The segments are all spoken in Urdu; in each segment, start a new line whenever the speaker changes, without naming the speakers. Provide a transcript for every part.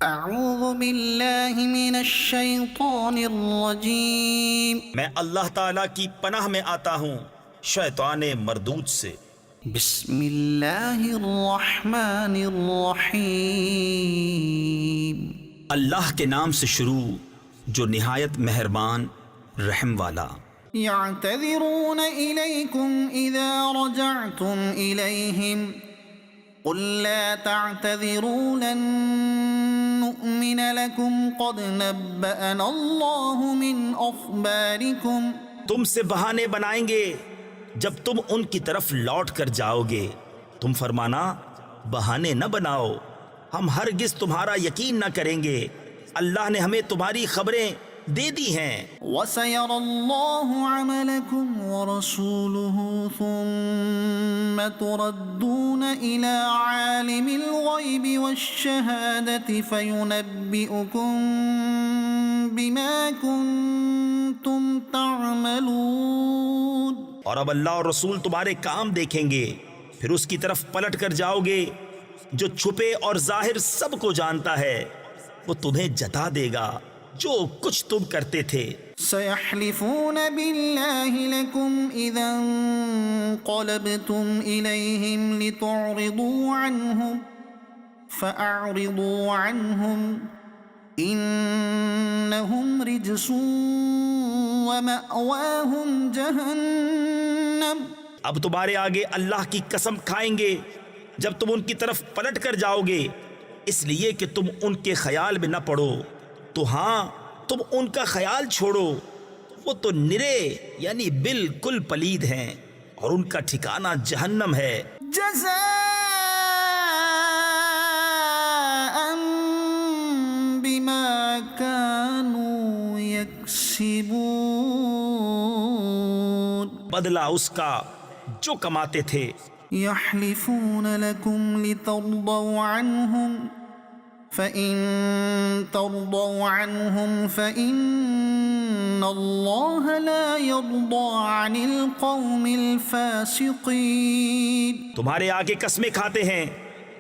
اعوذ باللہ من الشیطان الرجیم،
میں اللہ تعالیٰ کی پناہ میں آتا ہوں شیطان مردود سے۔
بسم اللہ الرحمن الرحیم،
اللہ کے نام سے شروع جو نہایت مہربان رحم والا۔
یعتذرون الیکم اذا رجعتم الیہم قل لا تعتذروا لن نؤمن لكم قد نبأنا اللہ من اخبارکم۔
تم سے بہانے بنائیں گے جب تم ان کی طرف لوٹ کر جاؤ گے، تم فرمانا بہانے نہ بناؤ، ہم ہرگز تمہارا یقین نہ کریں گے، اللہ نے ہمیں تمہاری خبریں دے دی ہیں۔
وَسَيَرَى اللَّهُ عَمَلَكُمْ وَرَسُولُهُ ثُمَّ تُرَدُّونَ إِلَى عَالِمِ الْغَيْبِ وَالشَّهَادَةِ فَيُنَبِّئُكُم بِمَا كُنتُمْ تَعْمَلُونَ۔
اور اب اللہ اور رسول تمہارے کام دیکھیں گے، پھر اس کی طرف پلٹ کر جاؤ گے، جو چھپے اور ظاہر سب کو جانتا ہے، وہ تمہیں جتا دے گا جو کچھ تم کرتے تھے۔
سَيَحْلِفُونَ بِاللَّهِ لَكُمْ إِذَا انقَلَبْتُمْ إِلَيْهِمْ لِتُعْرِضُوا عَنْهُمْ فَأَعْرِضُوا عَنْهُمْ إِنَّهُمْ رِجْسٌ وَمَأْوَاهُمْ جَهَنَّمُ۔
اب تمہارے آگے اللہ کی قسم کھائیں گے جب تم ان کی طرف پلٹ کر جاؤ گے، اس لیے کہ تم ان کے خیال میں نہ پڑو، تو ہاں تم ان کا خیال چھوڑو، وہ تو نرے یعنی بالکل پلید ہیں اور ان کا ٹھکانہ جہنم ہے۔
جزاء بما كانوا يكسبون،
بدلہ اس کا جو کماتے تھے۔
يحلفون لكم لترضوا عنهم فإن ترضوا عنهم فإن الله لا يرضى عن القوم الفاسقين۔
تمہارے آگے قسمیں کھاتے ہیں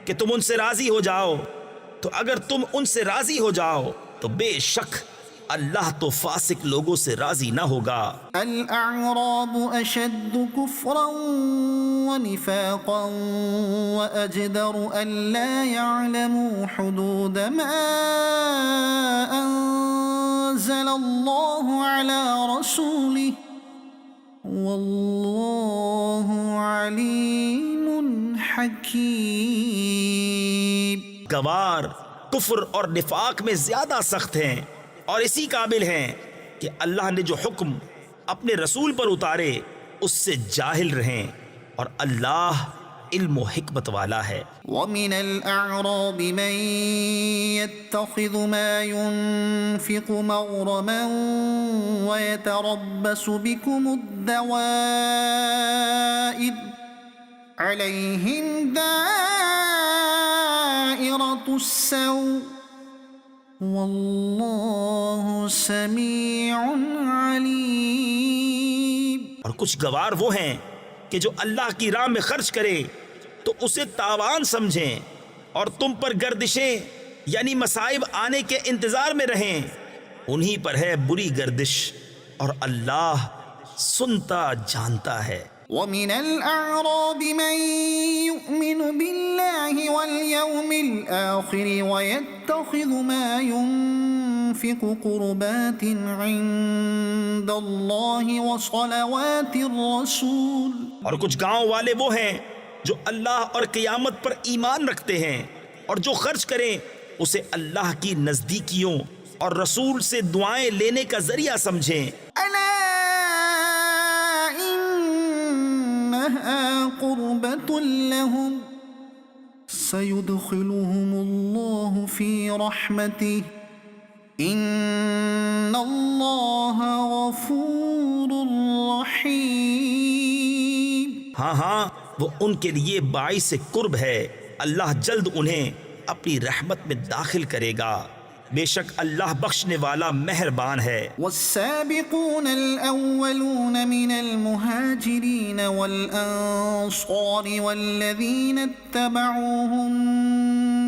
کہ تم ان سے راضی ہو جاؤ، تو اگر تم ان سے راضی ہو جاؤ تو بے شک اللہ تو فاسق لوگوں سے راضی نہ ہوگا۔
الأعراب أشد كفرا ونفاقا وأجدر ألا يعلموا حدود ما أنزل الله على رسوله والله عليم حكيم۔
گوار کفر اور نفاق میں زیادہ سخت ہیں اور اسی قابل ہیں کہ اللہ نے جو حکم اپنے رسول پر اتارے اس سے جاہل رہیں، اور اللہ علم و حکمت والا ہے۔
وَمِنَ الْأَعْرَابِ مَن يَتَّخِذُ مَا يُنْفِقُ مَغْرَمًا وَيَتَرَبَّصُ بِكُمُ الدَّوَائِرَ عَلَيْهِمْ دَائِرَةُ السَّوْءِ وَاللَّهُ سَمِيعٌ عَلِيمٌ۔
اور کچھ گوار وہ ہیں کہ جو اللہ کی راہ میں خرچ کرے تو اسے تاوان سمجھیں، اور تم پر گردشیں یعنی مصائب آنے کے انتظار میں رہیں، انہی پر ہے بری گردش، اور اللہ سنتا جانتا ہے۔
وَمِنَ الْأَعْرَابِ مَن يُؤْمِنُ بِاللَّهِ وَالْيَوْمِ الْآخِرِ وَيَتَّخِذُ مَا يُنْفِقُ قُرُبَاتٍ عِندَ اللَّهِ وَصَلَوَاتِ الرَّسُولِ۔
اور کچھ گاؤں والے وہ ہیں جو اللہ اور قیامت پر ایمان رکھتے ہیں، اور جو خرچ کریں اسے اللہ کی نزدیکیوں اور رسول سے دعائیں لینے کا ذریعہ سمجھیں۔
قربة لهم سيدخلهم الله في رحمته إن الله غفور رحيم۔
ہاں ہاں وہ ان کے لیے باعث قرب ہے، اللہ جلد انہیں اپنی رحمت میں داخل کرے گا، بے شک اللہ بخشنے والا مہربان ہے۔
والسابقون الأولون من والأنصار والذين اتبعوهم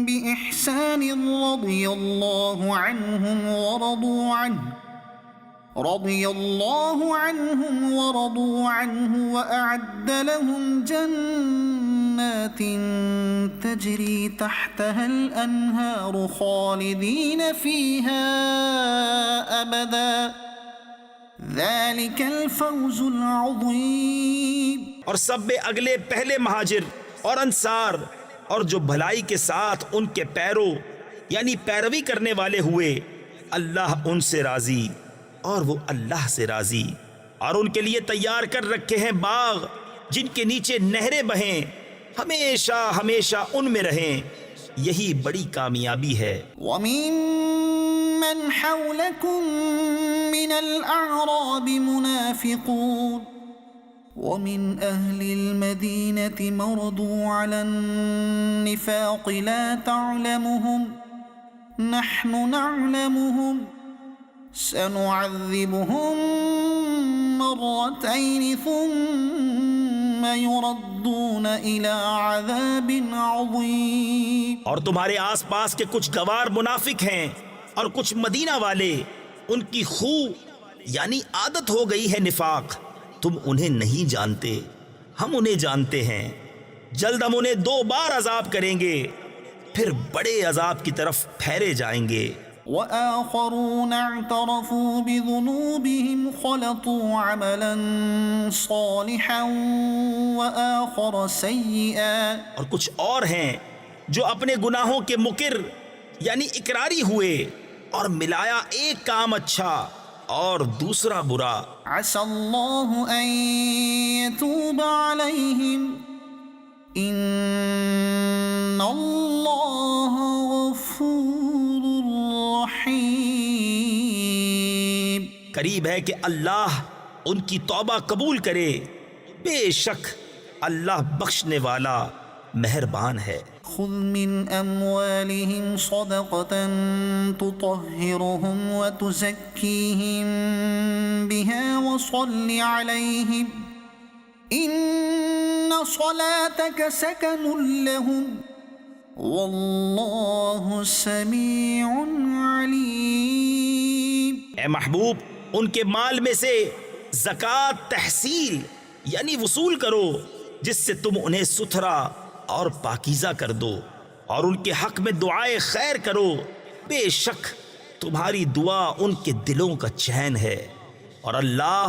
بإحسان رضي الله عنهم ورضوا عنه وأعد لهم جنات تجري تحتها الأنهار خالدين فيها أبدا ذلك الفوز العظيم۔
اور سب میں اگلے پہلے مہاجر اور انصار اور جو بھلائی کے ساتھ ان کے پیرو یعنی پیروی کرنے والے ہوئے، اللہ ان سے راضی اور وہ اللہ سے راضی، اور ان کے لیے تیار کر رکھے ہیں باغ جن کے نیچے نہریں بہیں، ہمیشہ ہمیشہ ان میں رہیں، یہی بڑی کامیابی ہے۔
وَمِمَّنْ حَوْلَكُمْ مِنَ الْأَعْرَابِ مُنَافِقُونَ وَمِنْ أَهْلِ الْمَدِينَةِ مَرْدُوا عَلَى النِّفَاقِ لَا تَعْلَمُهُمْ نَحْنُ نَعْلَمُهُمْ سَنُعَذِّبُهُمْ مرتين ثم يردون إلى عذاب عظيم۔
اور تمہارے آس پاس کے کچھ گوار منافق ہیں اور کچھ مدینہ والے، ان کی خو یعنی عادت ہو گئی ہے نفاق، تم انہیں نہیں جانتے، ہم انہیں جانتے ہیں، جلد ہم انہیں 2 بار عذاب کریں گے، پھر بڑے عذاب کی طرف پھیرے جائیں گے۔
وآخرون اعترفوا بذنوبهم خلطوا عملا صالحا وآخر سيئا،
اور کچھ اور ہیں جو اپنے گناہوں کے مقر یعنی اقراری ہوئے اور ملایا ایک کام اچھا اور دوسرا برا۔
عسى الله أن يتوب عليهم إن الله غفور رحیم۔
قریب ہے کہ اللہ ان کی توبہ قبول کرے، بے شک اللہ بخشنے والا مہربان ہے۔
خذ من اموالهم صدقة تطهرهم وتزكيهم بها وصل عليهم ان صلاتك سكن لهم واللہ سمیع علیم۔
اے محبوب، ان کے مال میں سے زکوٰۃ تحصیل یعنی وصول کرو، جس سے تم انہیں ستھرا اور پاکیزہ کر دو، اور ان کے حق میں دعائے خیر کرو، بے شک تمہاری دعا ان کے دلوں کا چین ہے، اور اللہ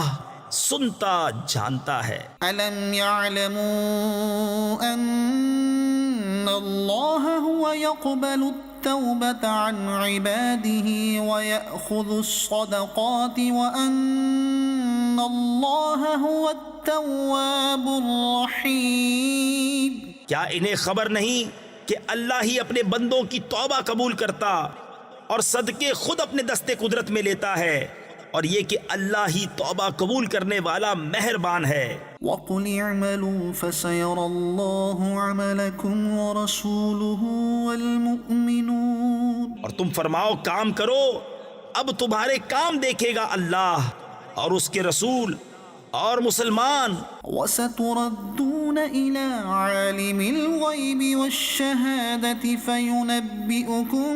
سنتا جانتا ہے۔
الم يعلموا ان اللہ هو يقبل التوبة عن عباده ويأخذ الصدقات وأن الله هو التواب الرحیم۔
کیا انہیں خبر نہیں کہ اللہ ہی اپنے بندوں کی توبہ قبول کرتا اور صدقے خود اپنے دستے قدرت میں لیتا ہے، اور یہ کہ اللہ ہی توبہ قبول کرنے والا مہربان ہے۔
وَقُلِ اعْمَلُوا فَسَيَرَى اللَّهُ عَمَلَكُمْ وَرَسُولُهُ وَالْمُؤْمِنُونَ،
اور تم فرماؤ کام کرو، اب تمہارے کام دیکھے گا اللہ اور اس کے رسول اور مسلمان۔
وَسَتُرَدُّونَ إِلَى عَالِمِ الْغَيْبِ وَالشَّهَادَةِ فَيُنَبِّئُكُم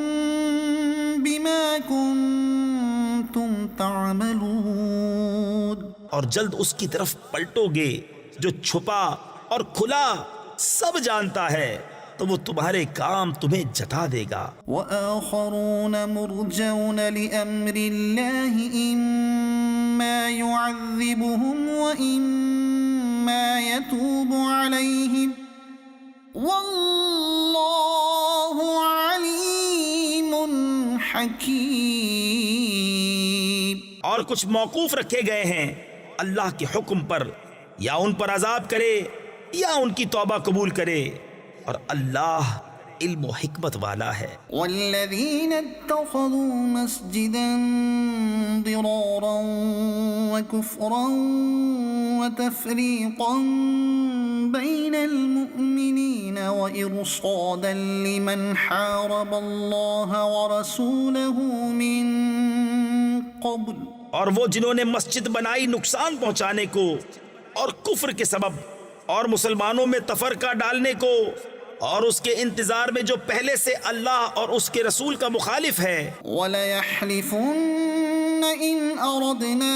بِمَا كُنتُمْ تعملون،
اور جلد اس کی طرف پلٹو گے جو چھپا اور کھلا سب جانتا ہے، تو وہ تمہارے کام تمہیں جتا دے گا۔
وآخرون مرجون لأمر الله إما يعذبهم وإما يتوب عليهم والله عليم حكيم۔
اور کچھ موقوف رکھے گئے ہیں اللہ کے حکم پر، یا ان پر عذاب کرے یا ان کی توبہ قبول کرے، اور اللہ علم و حکمت والا ہے۔
والذین اتخذوا مسجدا ضرارا وكفرا وتفریقا بین المؤمنین وإرصادا لمن حارب اللہ ورسولہ من قبل،
اور وہ جنہوں نے مسجد بنائی نقصان پہنچانے کو اور کفر کے سبب، اور مسلمانوں میں تفرقہ ڈالنے کو، اور اس کے انتظار میں جو پہلے سے اللہ اور اس کے رسول کا مخالف ہے.
وَلَيَحْلِفُنَّ إِنْ أَرَدْنَا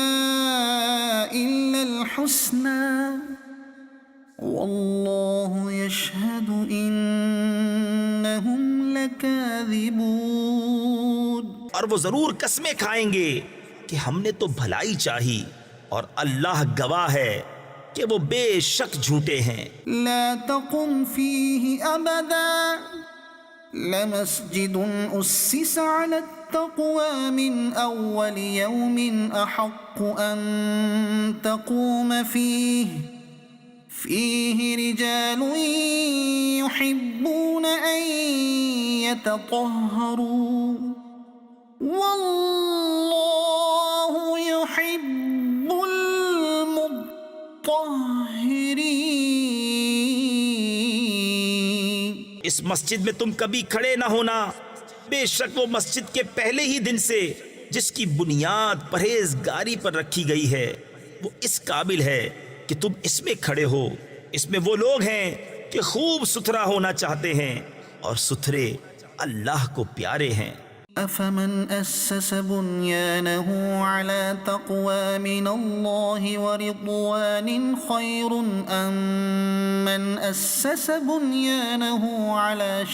إِلَّا الْحُسْنَى وَاللَّهُ يَشْهَدُ إِنَّهُمْ لَكَاذِبُونَ.
اور وہ ضرور قسمیں کھائیں گے کہ ہم نے تو بھلائی چاہی اور اللہ گواہ ہے کہ وہ بے شک جھوٹے ہیں.
لا تقم فيه أبدا لمسجد أسس على التقوى من أول يوم أحق أن تقوم فيه رجال يحبون أن يتطهروا والله يحب المطهرين.
اس مسجد میں تم کبھی کھڑے نہ ہونا، بے شک وہ مسجد کے پہلے ہی دن سے جس کی بنیاد پرہیزگاری پر رکھی گئی ہے وہ اس قابل ہے کہ تم اس میں کھڑے ہو. اس میں وہ لوگ ہیں کہ خوب ستھرا ہونا چاہتے ہیں اور ستھرے اللہ کو پیارے ہیں.
أفمن أسس بنيانه على تقوى من الله ورضوان خير أم من أسس بنيانه على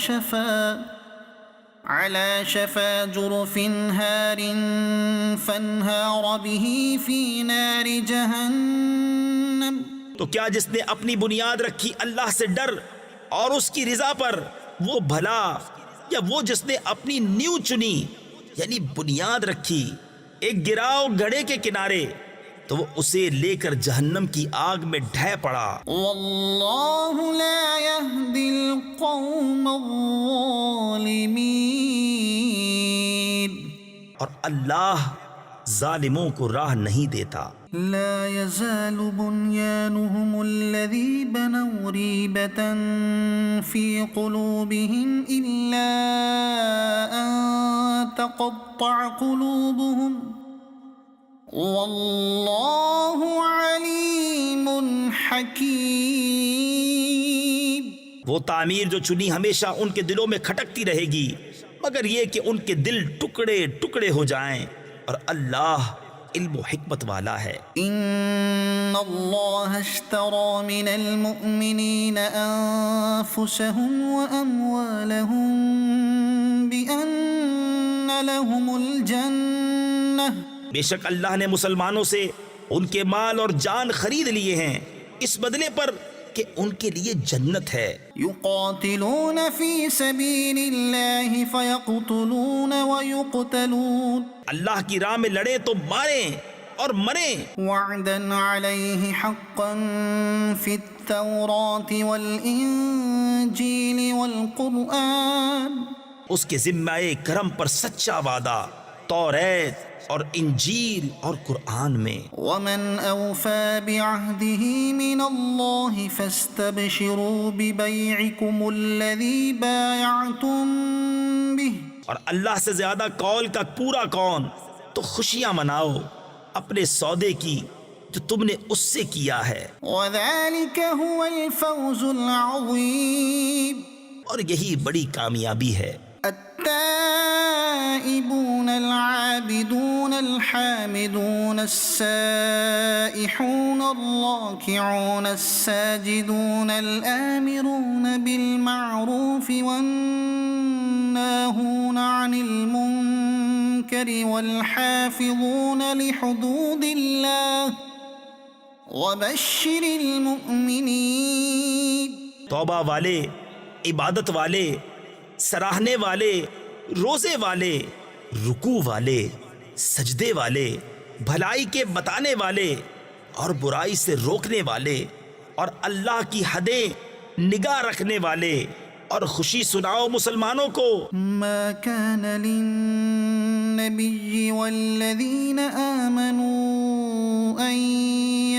شفا جرف هار فانهار به في نار جهنم.
تو کیا جس نے اپنی بنیاد رکھی اللہ سے ڈر اور اس کی رضا پر وہ بھلا، یا وہ جس نے اپنی نیو چنی یعنی بنیاد رکھی ایک گراؤ گڑھے کے کنارے تو وہ اسے لے کر جہنم کی آگ میں ڈھہ پڑا.
واللہ لا يهدي القوم الظالمین.
اور اللہ ظالموں کو راہ نہیں دیتا.
لا يزال بنيانهم الذي بنوا ريبة في قلوبهم إلا أن تقطع قلوبهم والله عليم حكيم.
وہ تعمیر جو چنی ہمیشہ ان کے دلوں میں کھٹکتی رہے گی مگر یہ کہ ان کے دل ٹکڑے ٹکڑے ہو جائیں، اور اللہ علم و حکمت والا ہے.
ان اللہ اشترى من المؤمنین انفسهم واموالهم بان لهم الجنہ.
بے شک اللہ نے مسلمانوں سے ان کے مال اور جان خرید لیے ہیں اس بدلے پر کہ ان کے لیے جنت ہے.
یقاتلون فی سبیل اللہ فیقتلون ویقتلون.
اللہ کی راہ میں لڑیں تو ماریں اور مریں.
وعدا علیہ حقا فی التوراۃ والانجیل والقرآن.
اس کے ذمہ کرم پر سچا وعدہ توریت اور انجیل اور قرآن میں.
ومن اوفى بعهده من الله فاستبشروا ببيعكم الذي بايعتم به.
اور اللہ سے زیادہ قول کا پورا کون، تو خوشیاں مناؤ اپنے سودے کی جو تم نے اس سے کیا ہے.
وذلك هو الفوز العظيم.
اور یہی بڑی کامیابی ہے.
التائبون العابدون الحامدون السائحون الراكعون الساجدون الآمرون بالمعروف والناهون عن المنكر والحافظون لحدود الله وبشر المؤمنين.
توبہ والے، عبادت والے، سراہنے والے، روزے والے، رکوع والے، سجدے والے، بھلائی کے بتانے والے اور برائی سے روکنے والے اور اللہ کی حدیں نگاہ رکھنے والے، اور خوشی سناؤ مسلمانوں کو.
ما كان للنبي والذين آمنوا أن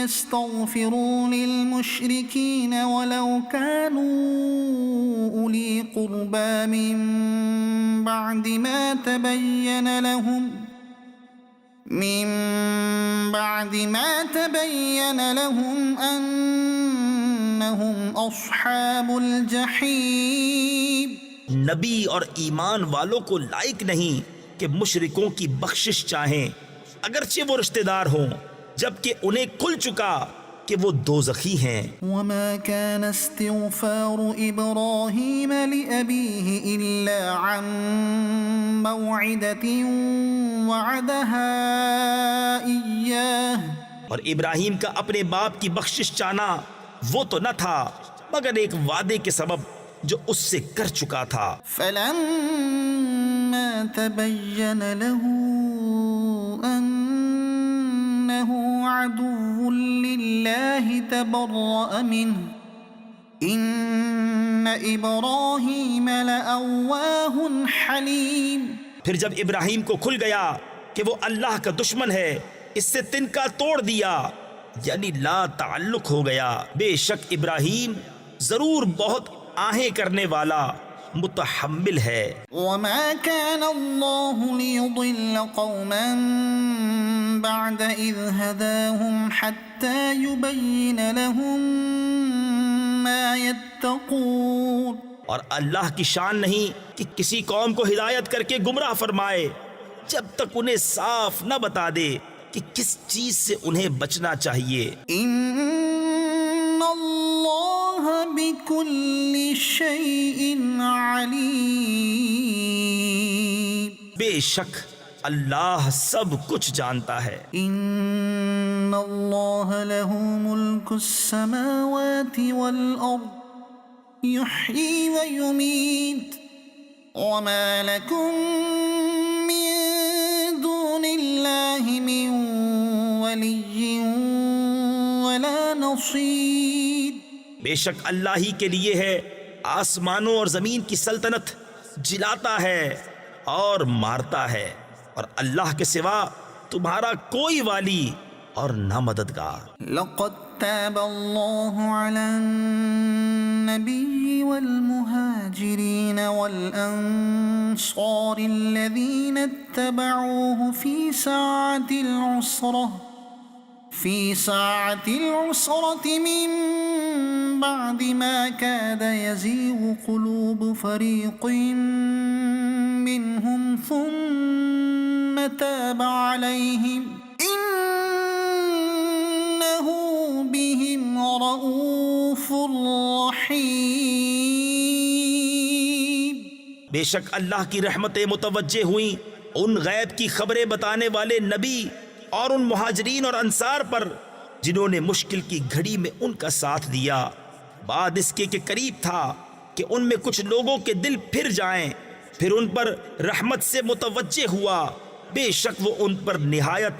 يستغفروا للمشركين ولو كانوا أولي قربى من بعد ما تبين لهم أنهم إنهم أصحاب الجحيم.
نبی اور ایمان والوں کو لائق نہیں کہ مشرکوں کی بخشش چاہیں اگرچہ وہ رشتہ دار ہوں، جبکہ انہیں کھل چکا کہ وہ دوزخی ہیں.
وما كان استغفار إبراهيم لأبيه إلا عن موعدة وعدها إياه.
اور ابراہیم کا اپنے باپ کی بخشش چاہنا وہ تو نہ تھا مگر ایک وعدے کے سبب جو اس سے کر چکا تھا.
فلما تبين له أنه عدو لله تبرأ منه إن إبراهيم لأواه حليم.
پھر جب ابراہیم کو کھل گیا کہ وہ اللہ کا دشمن ہے، اس سے تنکا توڑ دیا، یعنی لا تعلق ہو گیا. بے شک ابراہیم ضرور بہت آہیں کرنے والا متحمل ہے.
وما كان الله ليضل قوما بعد إذ هداهم حتى يبين لهم ما يتقون.
اور اللہ کی شان نہیں کہ کسی قوم کو ہدایت کر کے گمراہ فرمائے جب تک انہیں صاف نہ بتا دے کہ کس چیز سے انہیں بچنا چاہیے.
ان اللہ بكل شيء علیم.
بے شک اللہ سب کچھ جانتا ہے.
ان اللہ له ملک السماوات والارض يحيي ويميت وما لكم من دون الله من ولي ولا نصير.
بے شک اللہ ہی کے لیے ہے آسمانوں اور زمین کی سلطنت، جلاتا ہے اور مارتا ہے، اور اللہ کے سوا تمہارا کوئی والی اور نہ مددگار.
لقد تاب الله على النبي والمهاجرين والأنصار الذين اتبعوه في ساعة العسرة من بعد ما كاد يزيغ قلوب فريق منهم ثم تاب عليهم إنه بهم رؤوف رحيم.
بے شک اللہ کی رحمتیں متوجہ ہوئیں ان غیب کی خبریں بتانے والے نبی اور ان مہاجرین اور انصار پر جنہوں نے مشکل کی گھڑی میں ان کا ساتھ دیا، بعد اس کے کہ قریب تھا کہ ان میں کچھ لوگوں کے دل پھر جائیں، پھر ان پر رحمت سے متوجہ ہوا. بے شک وہ ان پر نہایت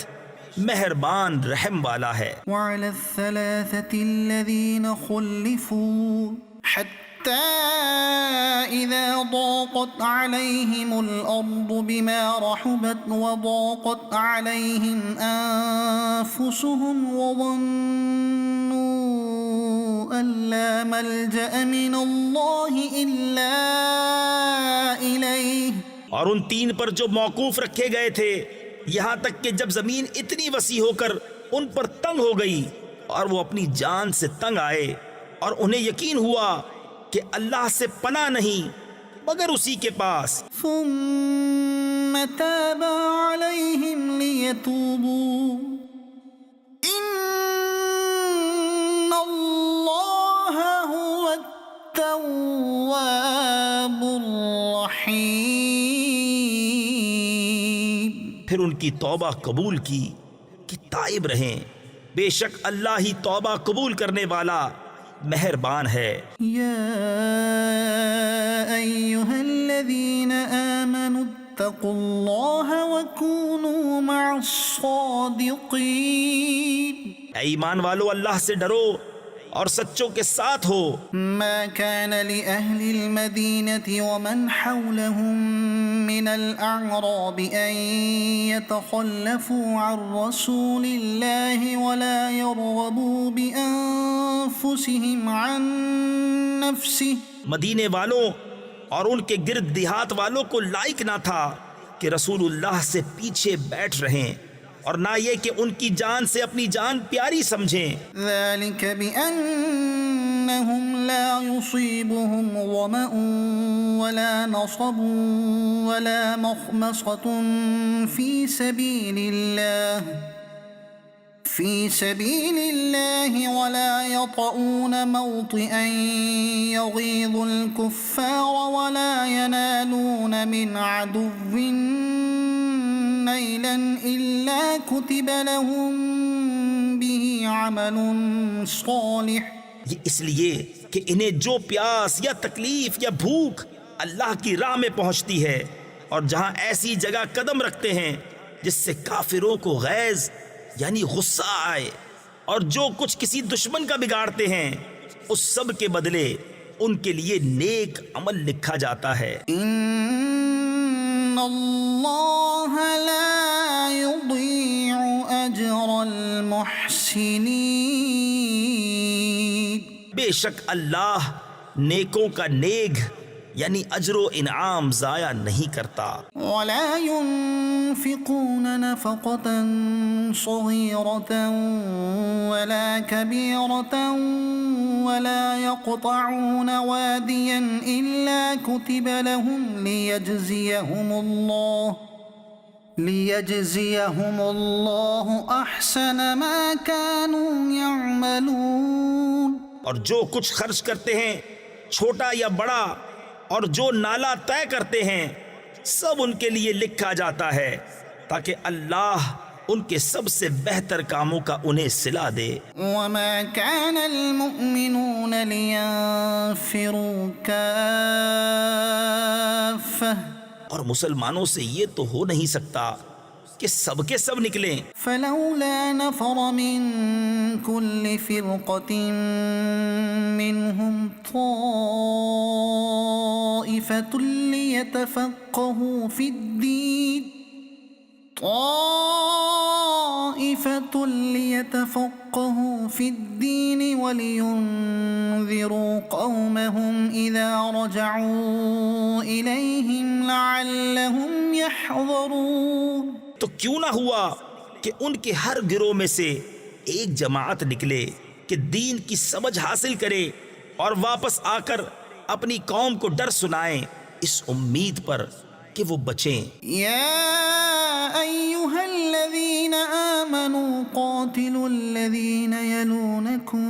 مہربان رحم والا ہے.
وعلى الثلاثة الذين خلفوا حتى إذا ضاقت عليهم الأرض بما رحبت وضاقت عليهم أنفسهم وظنوا أن لا ملجأ من الله إلا إليه.
اور ان تین پر جو موقوف رکھے گئے تھے یہاں تک کہ جب زمین اتنی وسیع ہو کر ان پر تنگ ہو گئی اور وہ اپنی جان سے تنگ آئے اور انہیں یقین ہوا کہ اللہ سے پناہ نہیں مگر اسی کے پاس.
ثم تاب عليهم ليتوبوا إن الله هو التواب الرحيم.
پھر ان کی توبہ قبول کی کہ تائب رہیں. بے شک اللہ ہی توبہ قبول کرنے والا مہربان ہے.
يا أيها الذين آمنوا اتقوا الله وكونوا مع الصادقين.
اے ایمان والو اللہ سے ڈرو اور سچوں کے ساتھ ہو.
ما كان لأهل المدينة ومن حولهم من الأعراب أن يتخلفوا عن رسول الله ولا يرغبوا بأنفسهم عن نفسه.
مدینے والوں اور ان کے گرد دیہات والوں کو لائق نہ تھا کہ رسول اللہ سے پیچھے بیٹھ رہیں اور نہ یہ کہ ان کی جان سے اپنی جان پیاری سمجھیں.
ذلك بأن إنهم لا يصيبهم ظمأ ولا نصب ولا مخمصة في سبيل الله ولا يطؤون موطئا يغيظ الكفار ولا ينالون من عدو نيلا إلا كتب لهم به عمل صالح.
یہ اس لیے کہ انہیں جو پیاس یا تکلیف یا بھوک اللہ کی راہ میں پہنچتی ہے، اور جہاں ایسی جگہ قدم رکھتے ہیں جس سے کافروں کو غیظ یعنی غصہ آئے، اور جو کچھ کسی دشمن کا بگاڑتے ہیں، اس سب کے بدلے ان کے لیے نیک عمل لکھا جاتا ہے.
ان اللہ لا یضیع اجر المحسنین،
بے شک اللہ نیکوں کا نیک یعنی اجر و انعام ضائع نہیں کرتا.
ولا ينفقون نفقة صغيرة ولا كبيرة ولا يقطعون واديا إلا كتب لهم ليجزيهم الله أحسن ما كانوا يعملون.
اور جو کچھ خرچ کرتے ہیں چھوٹا یا بڑا، اور جو نالا طے کرتے ہیں، سب ان کے لیے لکھا جاتا ہے تاکہ اللہ ان کے سب سے بہتر کاموں کا انہیں صلہ دے.
وما كان المؤمنون لينفروا كافة،
اور مسلمانوں سے یہ تو ہو نہیں سکتا کہ سب کے سب نکلیں.
فلولا نفر من كل فرقة منهم طائفة ليتفقهوا في الدين ولينذروا قومهم إذا رجعوا إليهم لعلهم يحذرون.
تو کیوں نہ ہوا کہ ان کے ہر گروہ میں سے ایک جماعت نکلے کہ دین کی سمجھ حاصل کرے اور واپس آ کر اپنی قوم کو ڈر سنائیں، اس امید پر کہ وہ بچیں.
یا ایھا الذین آمنوا قاتلوا الذین یلونکم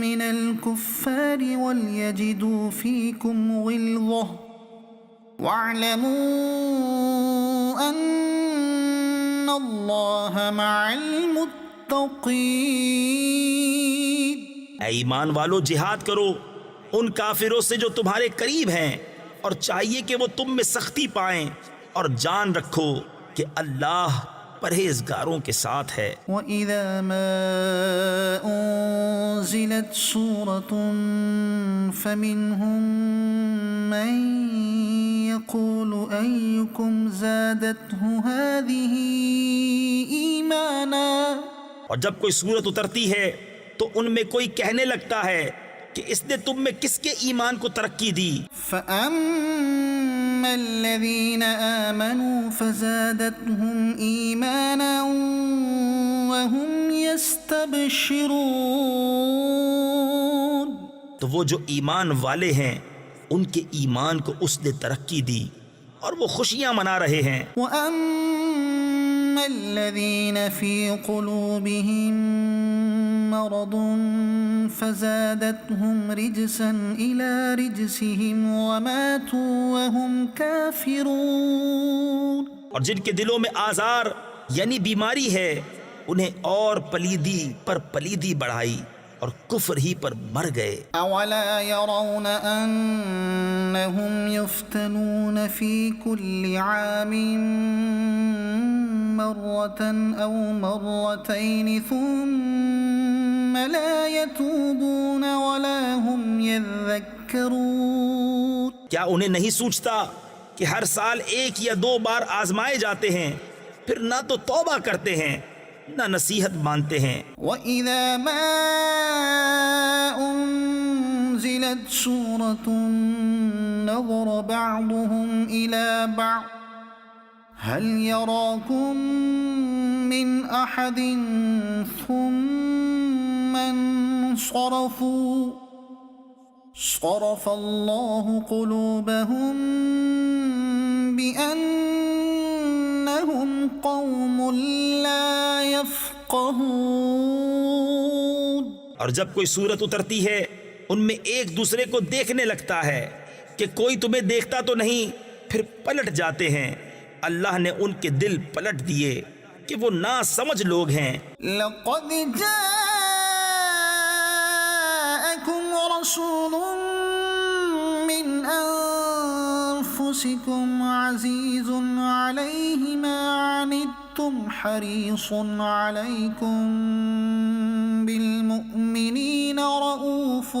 من الکفار ولیجدوا فیکم غلظہ واعلموا ان اللہ مع المتقین.
اے ایمان والو، جہاد کرو ان کافروں سے جو تمہارے قریب ہیں، اور چاہیے کہ وہ تم میں سختی پائیں، اور جان رکھو کہ اللہ پرہیزگاروں کے ساتھ ہے.
وَإِذَا مَا أُنزِلَتْ سُورَةٌ فَمِنْهُمْ مَنْ يَقُولُ أَيُّكُمْ زَادَتْهُ هَذِهِ إِيمَانًا.
اور جب کوئی سورت اترتی ہے تو ان میں کوئی کہنے لگتا ہے کہ اس نے تم میں کس کے ایمان کو ترقی دی.
فَأَمَّا الَّذِينَ آمَنُوا فَزَادَتْهُمْ إِيمَانًا وَهُمْ يَسْتَبْشِرُونَ.
تو وہ جو ایمان والے ہیں ان کے ایمان کو اس نے ترقی دی اور وہ خوشیاں منا رہے ہیں.
وَأَمَّا الَّذِينَ فِي قُلُوبِهِم مَّرَضٌ فَزَادَتْهُمْ رِجْسًا إِلَى رِجْسِهِمْ وَمَاتُوا وَهُمْ كَافِرُونَ.
اور جن کے دلوں میں آزار یعنی بیماری ہے، انہیں اور پلیدی پر پلیدی بڑھائی اور کفر ہی پر مر گئے.
أَوَلَا يَرَوْنَ أَنَّهُمْ يُفْتَنُونَ فِي كُلِّ عَامٍ مَرَّةً أَوْ مَرَّتَيْنِ ثُمَّ لَا يَتُوبُونَ وَلَا هُمْ يَذَّكَّرُونَ. کیا
انہیں نہیں سوچتا کہ ہر سال ایک یا دو بار آزمائے جاتے ہیں، پھر نہ تو توبہ کرتے ہیں نہ نصیحت مانتے ہیں.
وَإِذَا مَا أُنزِلَتْ سُورَةٌ نَظَرَ بَعْضُهُمْ إِلَى بَعْضٍ هَلْ يَرَاكُمْ مِنْ أَحَدٍ ثُمَّ صرف اللہ قلوبهم بأنهم قوم لا يفقهون.
اور جب کوئی صورت اترتی ہے ان میں ایک دوسرے کو دیکھنے لگتا ہے کہ کوئی تمہیں دیکھتا تو نہیں، پھر پلٹ جاتے ہیں. اللہ نے ان کے دل پلٹ دیے کہ وہ نا سمجھ لوگ ہیں.
لقد جاءكم رسول من أنفسكم عزيز عليه ما عنتم حريص عليكم بالمؤمنين رؤوف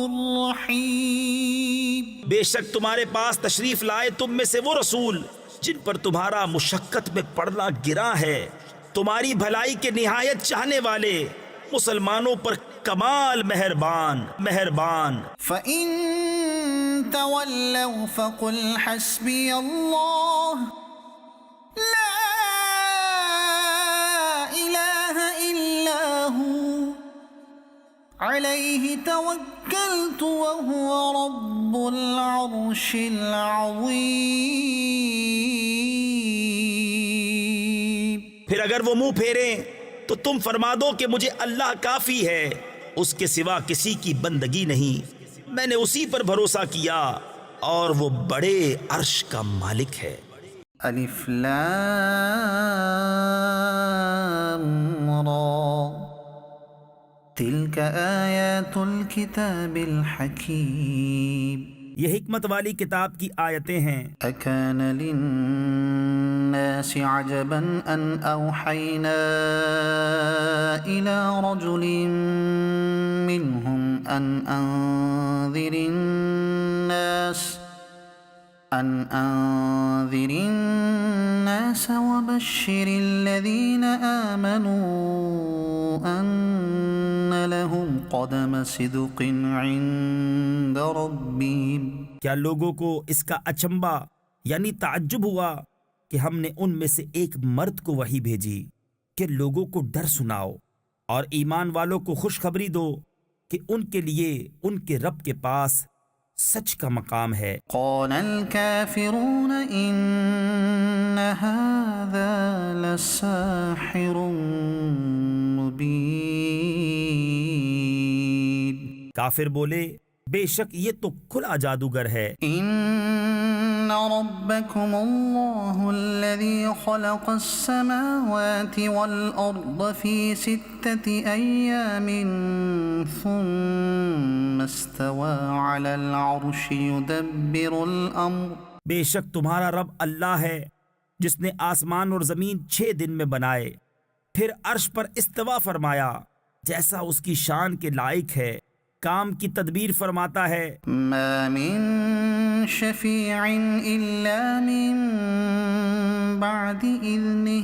رحيم.
بے شک تمہارے پاس تشریف لائے تم میں سے وہ رسول جن پر تمہارا مشقت میں پڑنا گراں ہے، تمہاری بھلائی کے نہایت چاہنے والے، مسلمانوں پر کمال مہربان.
فَإِن تَوَلَّوْا فَقُلْ حَسْبِيَ اللَّهُ لَا إِلَٰهَ إِلَّا هُوَ عَلَيْهِ تَوَكَّلْتُ وَهُوَ رَبُّ الْعَرْشِ الْعَظِيمِ.
پھر اگر وہ منہ پھیریں تو تم فرما دو کہ مجھے اللہ کافی ہے، اس کے سوا کسی کی بندگی نہیں، میں نے اسی پر بھروسہ کیا اور وہ بڑے عرش کا مالک ہے.
الف لام را تلک آیات الکتاب الحکیم.
یہ حکمت والی کتاب کی آیتیں ہیں.
اکان للناس عجبا ان اوحینا الى رجل منهم ان انذر الناس وبشر الذين آمنوا ان لهم قدم صدق عند ربهم.
کیا لوگوں کو اس کا اچنبا یعنی تعجب ہوا کہ ہم نے ان میں سے ایک مرد کو وحی بھیجی کہ لوگوں کو ڈر سناؤ اور ایمان والوں کو خوشخبری دو کہ ان کے لیے ان کے رب کے پاس سچ کا مقام ہے.
قال الكافرون ان هذا لساحر مبین.
کافر بولے بے شک یہ تو کھلا جادوگر ہے.
ان ربکم اللہ الذی خلق السماوات والارض فی 6 ایام ثم استوى علی العرش یدبر الامر.
بے شک تمہارا رب اللہ ہے جس نے آسمان اور زمین 6 دن میں بنائے، پھر عرش پر استوا فرمایا جیسا اس کی شان کے لائق ہے، کام کی تدبیر فرماتا ہے.
ما من شفیع الا من بعد اذنه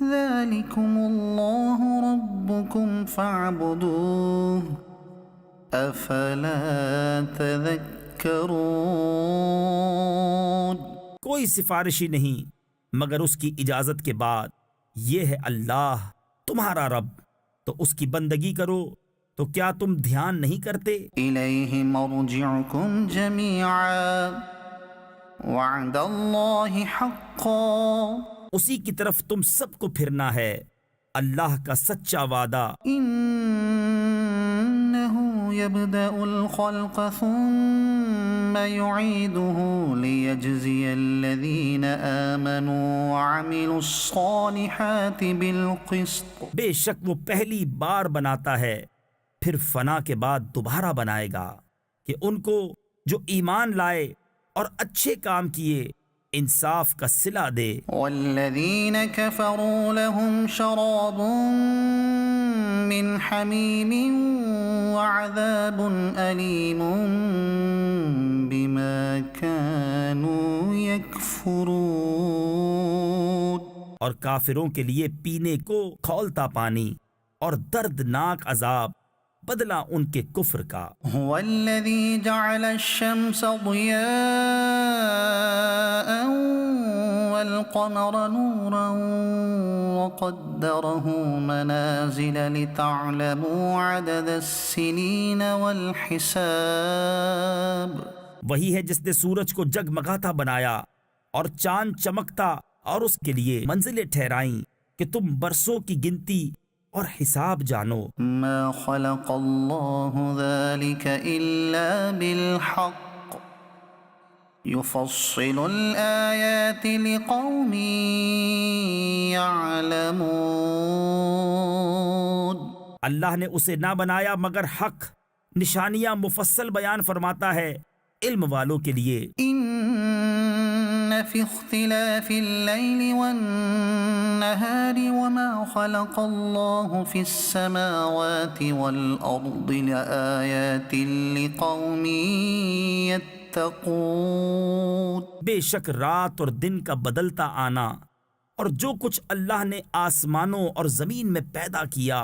ذلكم اللہ ربکم فاعبدوه افلا تذکرون.
کوئی سفارشی نہیں مگر اس کی اجازت کے بعد، یہ ہے اللہ تمہارا رب، تو اس کی بندگی کرو. تو کیا تم دھیان نہیں کرتے؟
الیہ مرجعکم جمیعا وعد اللہ حقا.
اسی کی طرف تم سب کو پھرنا ہے، اللہ کا سچا وعدہ.
انہ یبدأ الخلق ثم یعیدہ لیجزی الذین آمنوا وعملوا الصالحات بالقسط.
بے شک وہ پہلی بار بناتا ہے پھر فنا کے بعد دوبارہ بنائے گا کہ ان کو جو ایمان لائے اور اچھے کام کیے انصاف کا صلہ دے.
والذین کفروا لهم شراب من حمیم وعذاب علیم بما كانوا یکفرون.
اور کافروں کے لیے پینے کو کھولتا پانی اور دردناک عذاب بدلہ ان کے کفر کا.
هو الذي جعل الشمس ضياء والقمر نورا وقدره منازل لتعلموا عدد السنين والحساب
وہی ہے جس نے سورج کو جگمگاتا بنایا اور چاند چمکتا اور اس کے لیے منزلیں ٹھہرائیں کہ تم برسوں کی گنتی اور حساب جانو۔
ما خلق الله ذلك إلا بالحق يفصل الآيات لقوم يعلمون۔
اللہ نے اسے نہ بنایا مگر حق، نشانیاں مفصل بیان فرماتا ہے علم والوں کے لیے۔
إن في اختلاف الليل والنهار وما خلق الله في السماوات والأرض لآيات لقوم يتقون۔
بے شک رات اور دن کا بدلتا آنا اور جو کچھ اللہ نے آسمانوں اور زمین میں پیدا کیا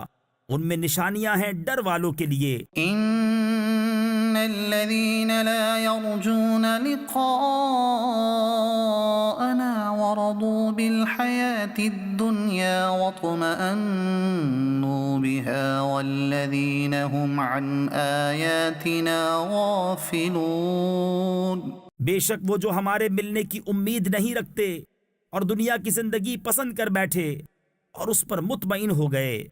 ان میں نشانیاں ہیں ڈر والوں کے لیے۔
إن الذين لا يرجون لقاءنا ورضوا بالحياة الدنيا واطمأنوا بها والذين هم عن آياتنا غافلون۔
بے شک وہ جو ہمارے ملنے کی امید نہیں رکھتے اور دنیا کی زندگی پسند کر بیٹھے اور اس پر مطمئن ہو گئے،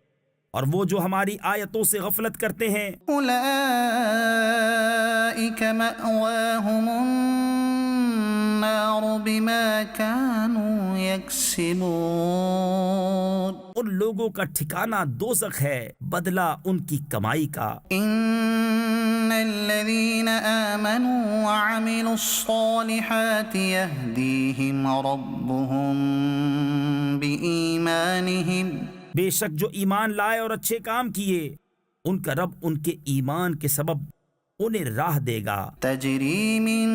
اور وہ جو ہماری آیتوں سے غفلت کرتے ہیں،
أولئك مأواهم النار بما كانوا يكسبون۔
ان لوگوں کا ٹھکانہ دوزخ ہے، بدلہ ان کی کمائی کا۔
إن الذين آمنوا وعملوا الصالحات يهديهم ربهم بإيمانهم۔
بے شک جو ایمان لائے اور اچھے کام کیے ان کا رب ان کے ایمان کے سبب انہیں راہ دے گا۔
تجری من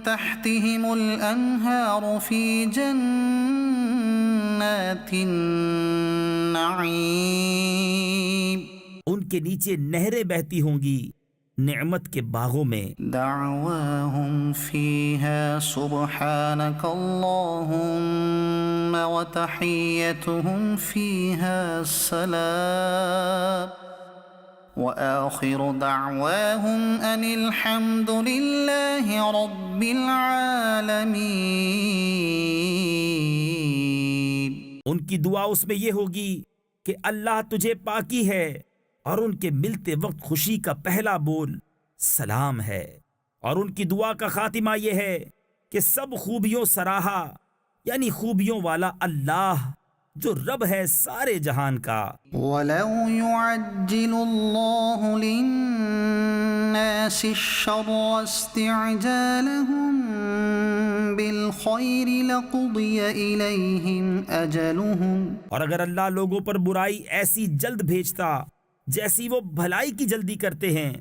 تحتهم الانہار فی جنات النعیم۔
ان کے نیچے نہریں بہتی ہوں گی نعمت کے باغوں میں۔
دعواهم فیہا سبحانک اللہم وتحیتهم فیہا سلام وآخر دعواهم ان الحمد للہ رب العالمین۔
ان کی دعا اس میں یہ ہوگی کہ اللہ تجھے پاکی ہے، اور ان کے ملتے وقت خوشی کا پہلا بول سلام ہے، اور ان کی دعا کا خاتمہ یہ ہے کہ سب خوبیوں سراہا، یعنی خوبیوں والا اللہ جو رب ہے سارے جہان کا۔
وَلَوْ يُعَجِّلُ اللَّهُ لِلنَّاسِ الشَّرَّ اسْتِعْجَالَهُم بِالْخَيْرِ لَقُضِيَ إِلَيْهِمْ أَجَلُهُمْ۔
اور اگر اللہ لوگوں پر برائی ایسی جلد بھیجتا جیسی وہ بھلائی کی جلدی کرتے ہیں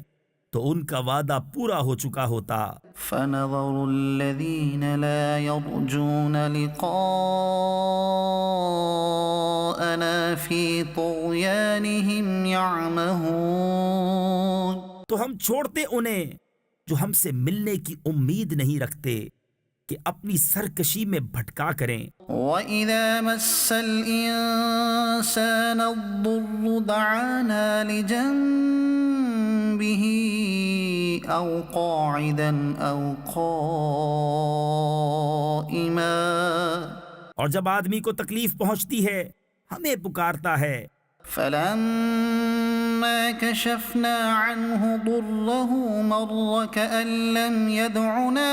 تو ان کا وعدہ پورا ہو چکا ہوتا۔
فَنَظَرُ الَّذِينَ لَا يَرْجُونَ لِقَاءَنَا فِي طُغْيَانِهِمْ يَعْمَهُونَ۔
تو ہم چھوڑتے انہیں جو ہم سے ملنے کی امید نہیں رکھتے کہ اپنی سرکشی میں بھٹکا کریں۔
وَإِذَا مَسَّ الْإِنسَانَ الضُّرُّ دَعَانَا لِجَنبِهِ أَوْ قَاعِدًا أَوْ قَائِمًا۔
اور جب آدمی کو تکلیف پہنچتی ہے ہمیں پکارتا ہے۔
فَلَمَّا كَشَفْنَا عَنْهُ ضُرَّهُ مَرَّ كَأَن لَّمْ يَدْعُنَا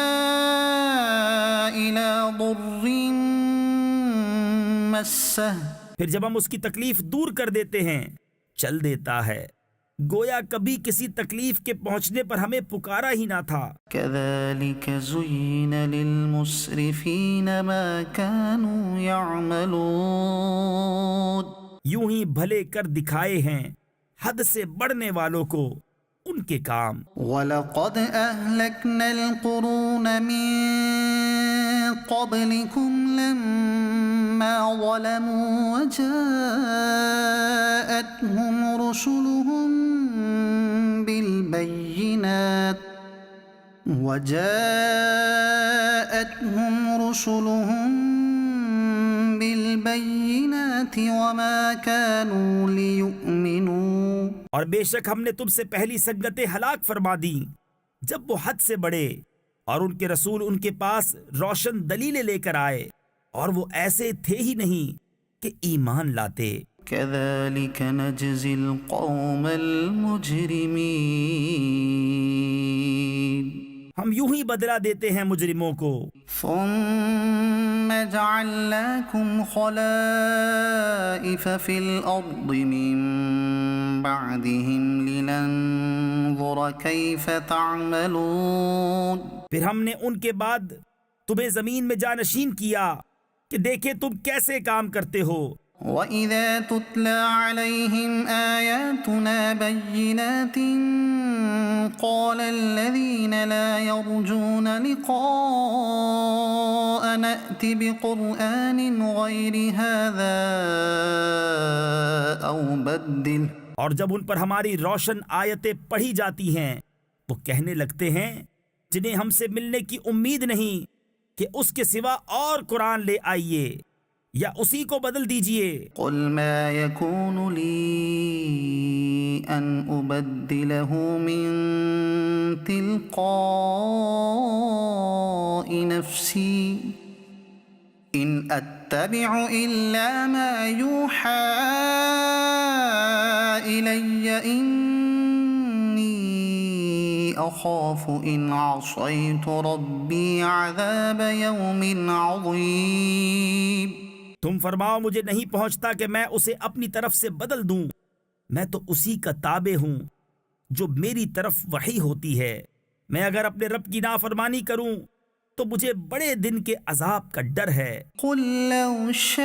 إِلَى ضُرٍّ مَّسَّهُ۔
پھر جب ہم اس کی تکلیف دور کر دیتے ہیں چل دیتا ہے گویا کبھی کسی تکلیف کے پہنچنے پر ہمیں پکارا ہی نہ تھا۔
كَذَلِكَ زُيِّنَ لِلْمُسْرِفِينَ مَا كَانُوا يَعْمَلُونَ۔
یوں ہی بھلے کر دکھائے ہیں حد سے بڑھنے والوں کو ان کے کام۔
وَلَقَدْ أَهْلَكْنَا الْقُرُونَ مِن قَبْلِكُمْ لَمَّا ظَلَمُوا وَجَاءَتْهُمْ رُسُلُهُم بالبينات وما كانوا ليؤمنوا
اور بے شک ہم نے تم سے پہلی سنگتیں ہلاک فرما دیں جب وہ حد سے بڑھے اور ان کے رسول ان کے پاس روشن دلیلیں لے کر آئے اور وہ ایسے تھے ہی نہیں کہ ایمان لاتے۔
كذلك نجزي القوم المجرمين
ہم یوں ہی بدلہ دیتے ہیں مجرموں کو۔
ثم جعلناكم خلائف في الأرض من بعدهم لننظر كيف تعملون
پھر ہم نے ان کے بعد تمہیں زمین میں جانشین کیا کہ دیکھیں تم کیسے کام کرتے ہو۔
وَإِذَا تُتْلَى عَلَيْهِمْ آيَاتُنَا بَيِّنَاتٍ قَالَ الَّذِينَ لَا يَرْجُونَ لِقَاءَنَا نَأْتِ بِقُرْآنٍ غَيْرِ هَذَا أَوْ بَدِّلْهُ،
اور جب ان پر ہماری روشن آیتیں پڑھی جاتی ہیں وہ کہنے لگتے ہیں جنہیں ہم سے ملنے کی امید نہیں کہ اس کے سوا اور قرآن لے آئیے یا اسی کو بدل دیجئے۔
قل ما يكون لي أن أبدله من تلقاء نفسي إن أتبع إلا ما يوحى إلي إني أخاف إن عصيت ربي عذاب يوم عظيم۔
تم فرماؤ مجھے نہیں پہنچتا کہ میں اسے اپنی طرف سے بدل دوں، میں تو اسی کا تابع ہوں جو میری طرف وحی ہوتی ہے، میں اگر اپنے رب کی نافرمانی کروں تو مجھے بڑے دن کے عذاب کا ڈر ہے۔
قل لو شاء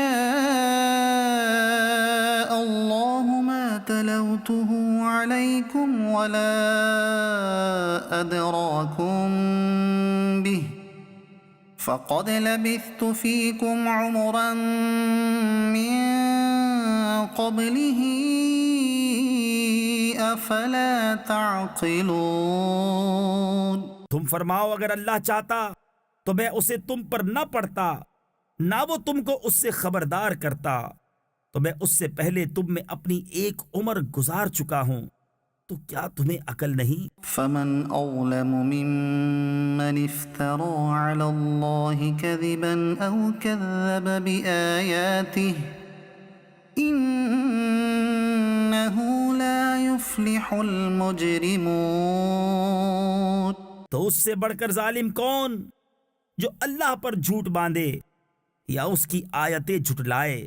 اللہ ما تلوته علیکم ولا ادراکم به فقد لبثت فيكم عمرا من قبله افلا تعقلون۔
تم فرماؤ اگر اللہ چاہتا تو میں اسے تم پر نہ پڑھتا نہ وہ تم کو اس سے خبردار کرتا، تو میں اس سے پہلے تم میں اپنی ایک عمر گزار چکا ہوں، تو کیا تمہیں عقل نہیں؟
فمن اظلم ممن افترى على الله كذبا او كذب بآياته انه لا يفلح المجرمون۔
تو اس سے بڑھ کر ظالم کون جو اللہ پر جھوٹ باندھے یا اس کی آیتیں جھٹلائے،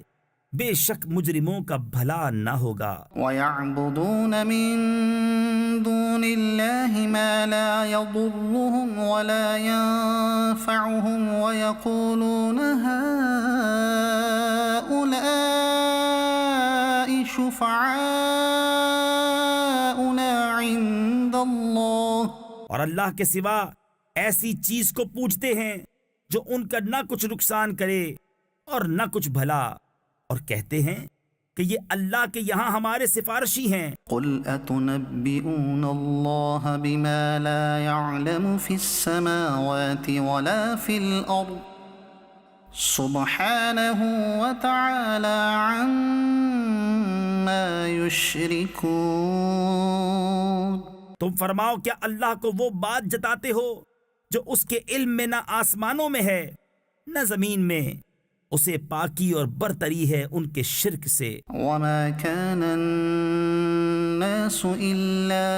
بے شک مجرموں کا بھلا نہ ہوگا۔
وَيَعْبُدُونَ مِن دُونِ اللَّهِ مَا لَا يَضُرُّهُمْ وَلَا يَنفَعُهُمْ وَيَقُولُونَ هَؤُلَاءِ شُفَعَاؤُنَا عِندَ اللَّهِ،
اور اللہ کے سوا ایسی چیز کو پوجتے ہیں جو ان کا نہ کچھ نقصان کرے اور نہ کچھ بھلا، اور کہتے ہیں کہ یہ اللہ کے یہاں ہمارے سفارشی ہیں۔
قل اتنبئون اللہ بما لا يعلم في السماوات ولا في الارض سبحانه وتعالى عما يشركون۔
تم فرماؤ کیا اللہ کو وہ بات جتاتے ہو جو اس کے علم میں نہ آسمانوں میں ہے نہ زمین میں، اسے پاکی اور برتری ہے ان کے شرک سے۔
وما كان الناس إلا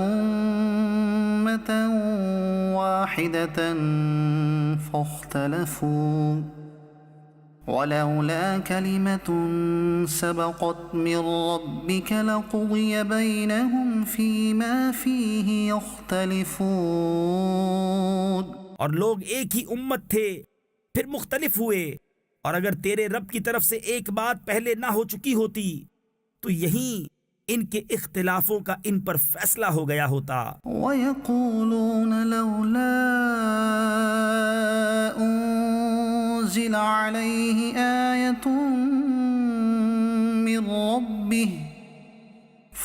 أمة واحدة فاختلفوا ولولا كلمة سبقت من ربك لقضي بينهم فيما فيه يختلفون۔
اور لوگ ایک ہی امت تھے پھر مختلف ہوئے، اور اگر تیرے رب کی طرف سے ایک بات پہلے نہ ہو چکی ہوتی تو یہیں ان کے اختلافوں کا ان پر فیصلہ ہو گیا ہوتا۔
وَيَقُولُونَ لَوْلَا أُنزِلَ عَلَيْهِ آيَةٌ مِّن رَّبِّهِ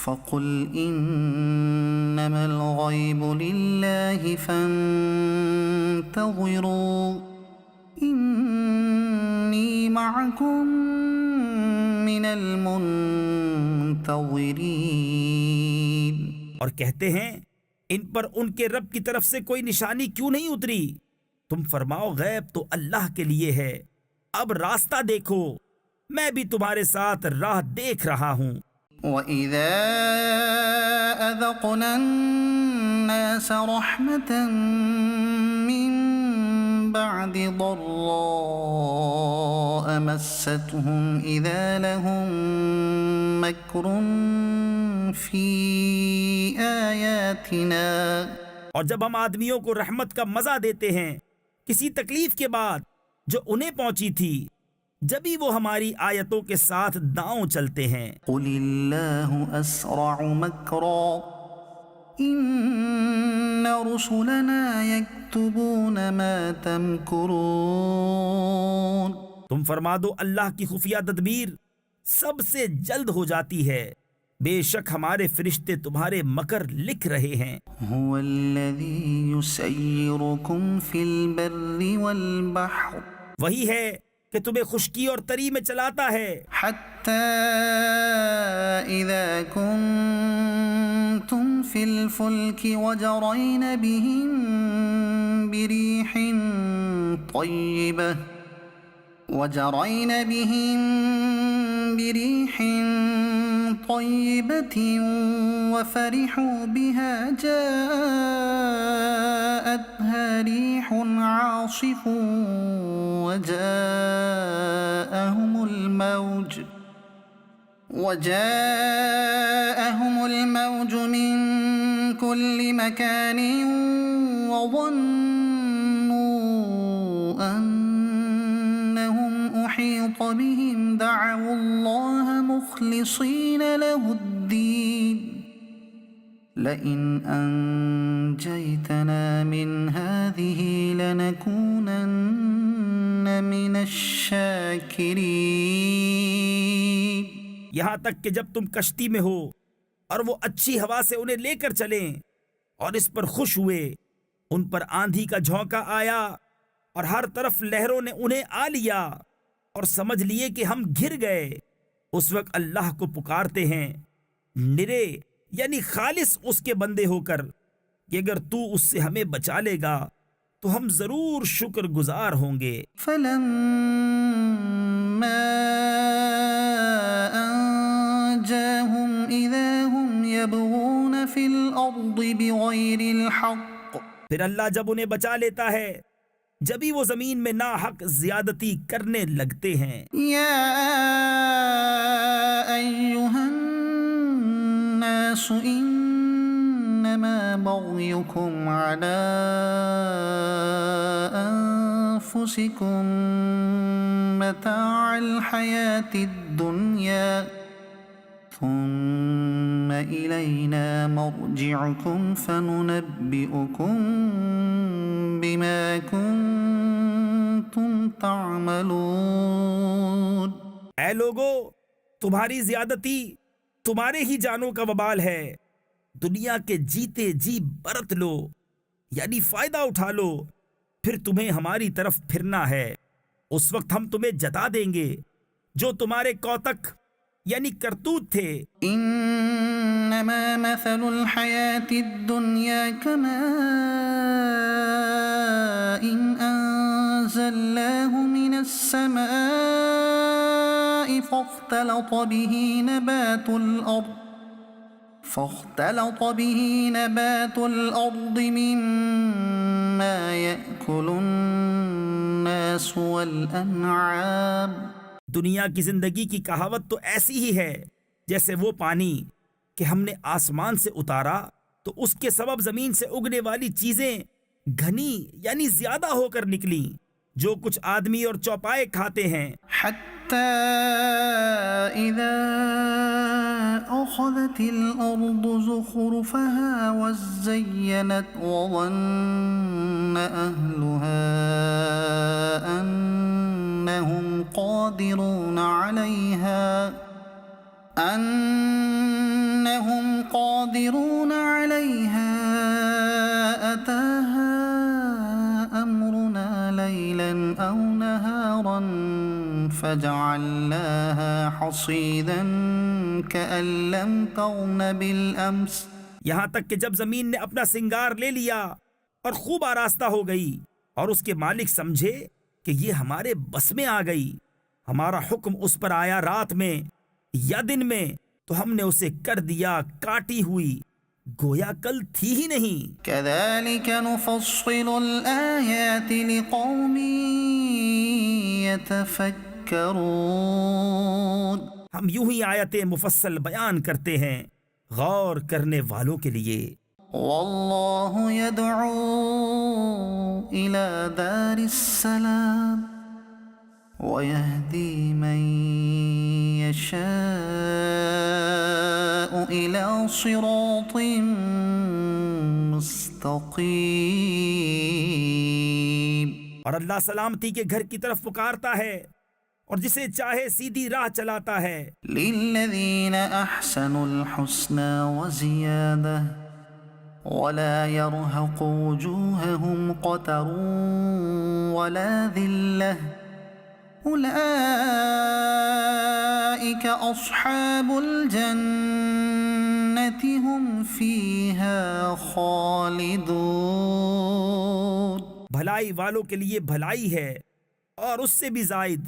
فَقُلْ إِنَّمَا الْغَيْبُ لِلَّهِ فَانتَظِرُوا إِنِّي معكم من المنتظرين.
اور کہتے ہیں ان پر ان کے رب کی طرف سے کوئی نشانی کیوں نہیں اتری؟ تم فرماؤ غیب تو اللہ کے لیے ہے، اب راستہ دیکھو، میں بھی تمہارے ساتھ راہ دیکھ رہا ہوں.
وَإِذَا أَذَقْنَا النَّاسَ رَحْمَةً مِّن بَعْدِ ضَرَّاءَ مَسَّتْهُمْ إِذَا لَهُم مَّكْرٌ فِي آيَاتِنَا.
اور جب ہم آدمیوں کو رحمت کا مزہ دیتے ہیں کسی تکلیف کے بعد جو انہیں پہنچی تھی، جبھی وہ ہماری آیتوں کے ساتھ داؤں چلتے ہیں.
قُلِ اللَّهُ أَسْرَعُ مَكْرًا إِنَّ رُسُلَنَا يَكْتُبُونَ مَا تَمْكُرُونَ.
تم فرما دو اللہ کی خفیہ تدبیر سب سے جلد ہو جاتی ہے، بے شک ہمارے فرشتے تمہارے مکر لکھ رہے ہیں.
هُوَ الَّذِي يُسَيِّرُكُمْ فِي الْبَرِّ وَالْبَحْرِ.
وہی ہے کہ تمہیں خشکی اور تری میں چلاتا ہے،
حَتَّى إِذَا كُنتُمْ فِي الْفُلْكِ وَجَرَيْنَ بِهِم بِرِيحٍ طَيِّبَةٍ وَفَرِحُوا بِهَا جَاءَتْهَا رِيحٌ عَاصِفٌ وجاءهم الموج من كل مكان وظنوا أنهم أحيط بهم دعوا الله مخلصين له الدين لئن أنجيتنا من هذه لنكونن من الشاكرين.
یہاں تک کہ جب تم کشتی میں ہو اور وہ اچھی ہوا سے انہیں لے کر چلیں اور اس پر خوش ہوئے، ان پر آندھی کا جھونکا آیا اور ہر طرف لہروں نے انہیں آ لیا اور سمجھ لیے کہ ہم گر گئے، اس وقت اللہ کو پکارتے ہیں نرے یعنی خالص اس کے بندے ہو کر کہ اگر تو اس سے ہمیں بچا لے گا تو ہم ضرور شکر گزار ہوں گے.
فَلَمَّا أَنجَاهُمْ إِذَا هُمْ يَبْغُونَ فِي الْأَرْضِ بِغَيْرِ الْحَقِّ.
پھر اللہ جب انہیں بچا لیتا ہے جبھی وہ زمین میں ناحق زیادتی کرنے لگتے ہیں.
يَا أَيُّهَا النَّاسُ إِنَّمَا بَغْيُكُمْ عَلَىٰ أَنفُسِكُم مَّتَاعَ الْحَيَاةِ الدُّنْيَا ثُمَّ إِلَيْنَا مَرْجِعُكُمْ فَنُنَبِّئُكُم بِمَا كُنتُمْ تَعْمَلُونَ.
اے لوگو، تمہاری زیادتی تمہارے ہی جانوں کا وبال ہے، دنیا کے جیتے جی برت لو یعنی فائدہ اٹھا لو، پھر تمہیں ہماری طرف پھرنا ہے، اس وقت ہم تمہیں جتا دیں گے جو تمہارے کوتک یعنی کرتوت تھے.
انما مثل الحیات الدنیا كماء انزلناه من السماء فاختلط به نبات الأرض مما يأكل الناس والأنعام.
دنیا کی زندگی کی کہاوت تو ایسی ہی ہے جیسے وہ پانی کہ ہم نے آسمان سے اتارا تو اس کے سبب زمین سے اگنے والی چیزیں گھنی یعنی زیادہ ہو کر نکلیں جو کچھ آدمی اور چوپائے کھاتے ہیں.
حتى إذا أخذت الأرض زخرفها وزينت وظن أهلها أنهم قادرون عليها أتاها أمرنا ليلا أو نهارا نارا فجعلناها حصيدا كأن لم تغن بالأمس
یہاں تک کہ جب زمین نے اپنا سنگار لے لیا اور خوب آراستہ ہو گئی اور اس کے مالک سمجھے کہ یہ ہمارے بس میں آ گئی، ہمارا حکم اس پر آیا رات میں یا دن میں، تو ہم نے اسے کر دیا کاٹی ہوئی، گویا کل تھی ہی نہیں۔
كذلك نفصل الآيات لقوم يتفكرون
ہم یوں ہی آیتیں مفصل بیان کرتے ہیں غور کرنے والوں کے لیے۔
والله يدعو إلى دار السلام ويهدي من يشاء إلى صراط مستقيم
اور اللہ سلامتی کے گھر کی طرف پکارتا ہے اور جسے چاہے سیدھی راہ چلاتا ہے۔
للذين أحسنوا الحسنى وزيادة ولا يرهق وجوههم قتر ولا ذلة أولئك أصحاب الجنة هم فيها خالدون
بھلائی والوں کے لیے بھلائی ہے اور اس سے بھی زائد،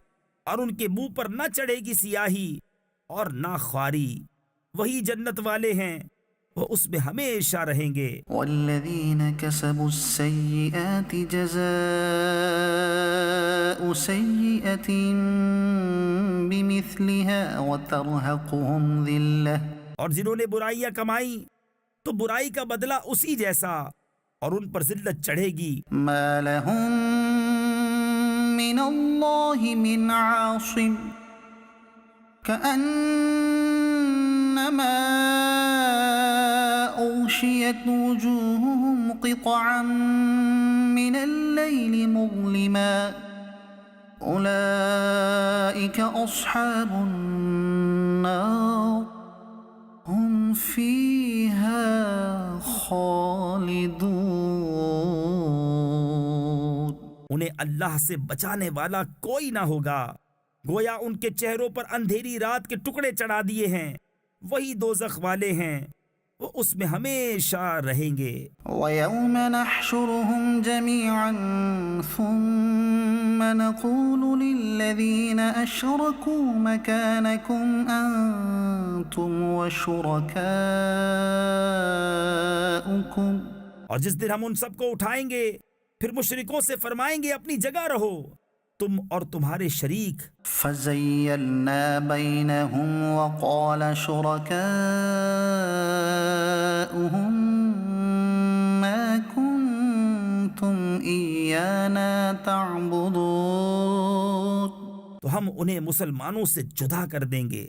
اور ان کے منہ پر نہ چڑھے گی سیاہی اور نہ خواری، وہی جنت والے ہیں، وہ اس میں ہمیشہ رہیں گے۔
والذين كسبوا السيئات جزاء سيئة بمثلها وترهقهم ذلة
اور جنہوں نے برائیاں کمائی تو برائی کا بدلہ اسی جیسا، اور ان پر ذلت چڑھے گی۔
ما لهم من الله من عاصم كأنما أغشيت وجوههم قطعا من الليل مظلما أولئك أصحاب النار هم فيها خالدون
انہیں اللہ سے بچانے والا کوئی نہ ہوگا، گویا ان کے چہروں پر اندھیری رات کے ٹکڑے چڑھا دیے ہیں، وہی دوزخ والے ہیں، وہ اس میں ہمیشہ رہیں گے۔
وَيَوْمَ نَحْشُرُهُمْ جَمِيعًا ثُمَّ نَقُولُ لِلَّذِينَ أَشْرَكُوا مَكَانَكُمْ أَنْتُمْ وَشُرَكَاؤُكُمْ
اور جس دن ہم ان سب کو اٹھائیں گے پھر مشرکوں سے فرمائیں گے اپنی جگہ رہو، تم اور تمہارے شریک۔
فَزَيَّلْنَا بَيْنَهُمْ وَقَالَ شُرَكَاؤُهُمْ مَا كُنْتُمْ إِيَّانَا تَعْبُدُونَ
تو ہم انہیں مسلمانوں سے جدا کر دیں گے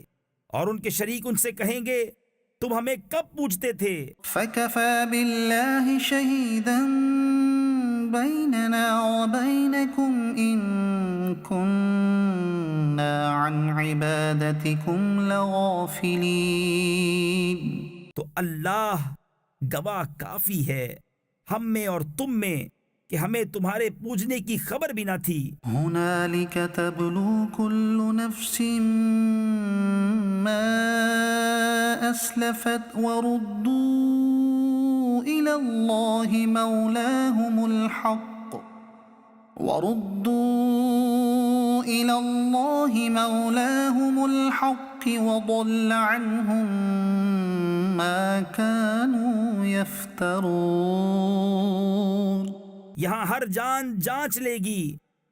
اور ان کے شریک ان سے کہیں گے تم ہمیں کب پوجتے تھے؟
فَكَفَى بِاللَّهِ شَهِيدًا بَيْنَنَا وَبَيْنَكُمْ إِن كُنَّا عَنْ عِبَادَتِكُمْ لَغَافِلِينَ
تو اللہ گواہ کافی ہے ہم میں اور تم میں کہ ہمیں تمہارے پوجنے کی خبر بھی نہ تھی۔
هُنَالِكَ تَبْلُو كُلُّ نَفْسٍ مَا أَسْلَفَتْ وَرُدُّوا إِلَى اللَّهِ مَوْلَاهُمُ الْحَقِّ وَضَلَّ عَنْهُمْ مَا كَانُوا يَفْتَرُونَ
یہاں ہر جان جانچ لے گی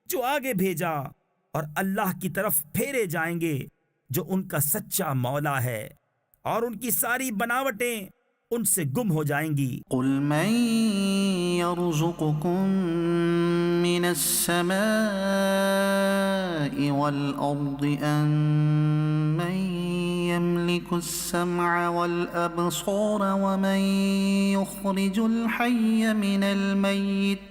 جو آگے بھیجا، اور اللہ کی طرف پھیرے جائیں گے جو ان کا سچا مولا ہے، اور ان کی ساری بناوٹیں ان سے گم ہو جائیں گی۔
قُلْ مَن يَرْزُقُكُم مِّنَ السَّمَاءِ وَالْأَرْضِ أَمَّن يَمْلِكُ السَّمْعَ وَالْأَبْصَارَ وَمَن يُخْرِجُ الْحَيَّ مِنَ الْمَيِّتِ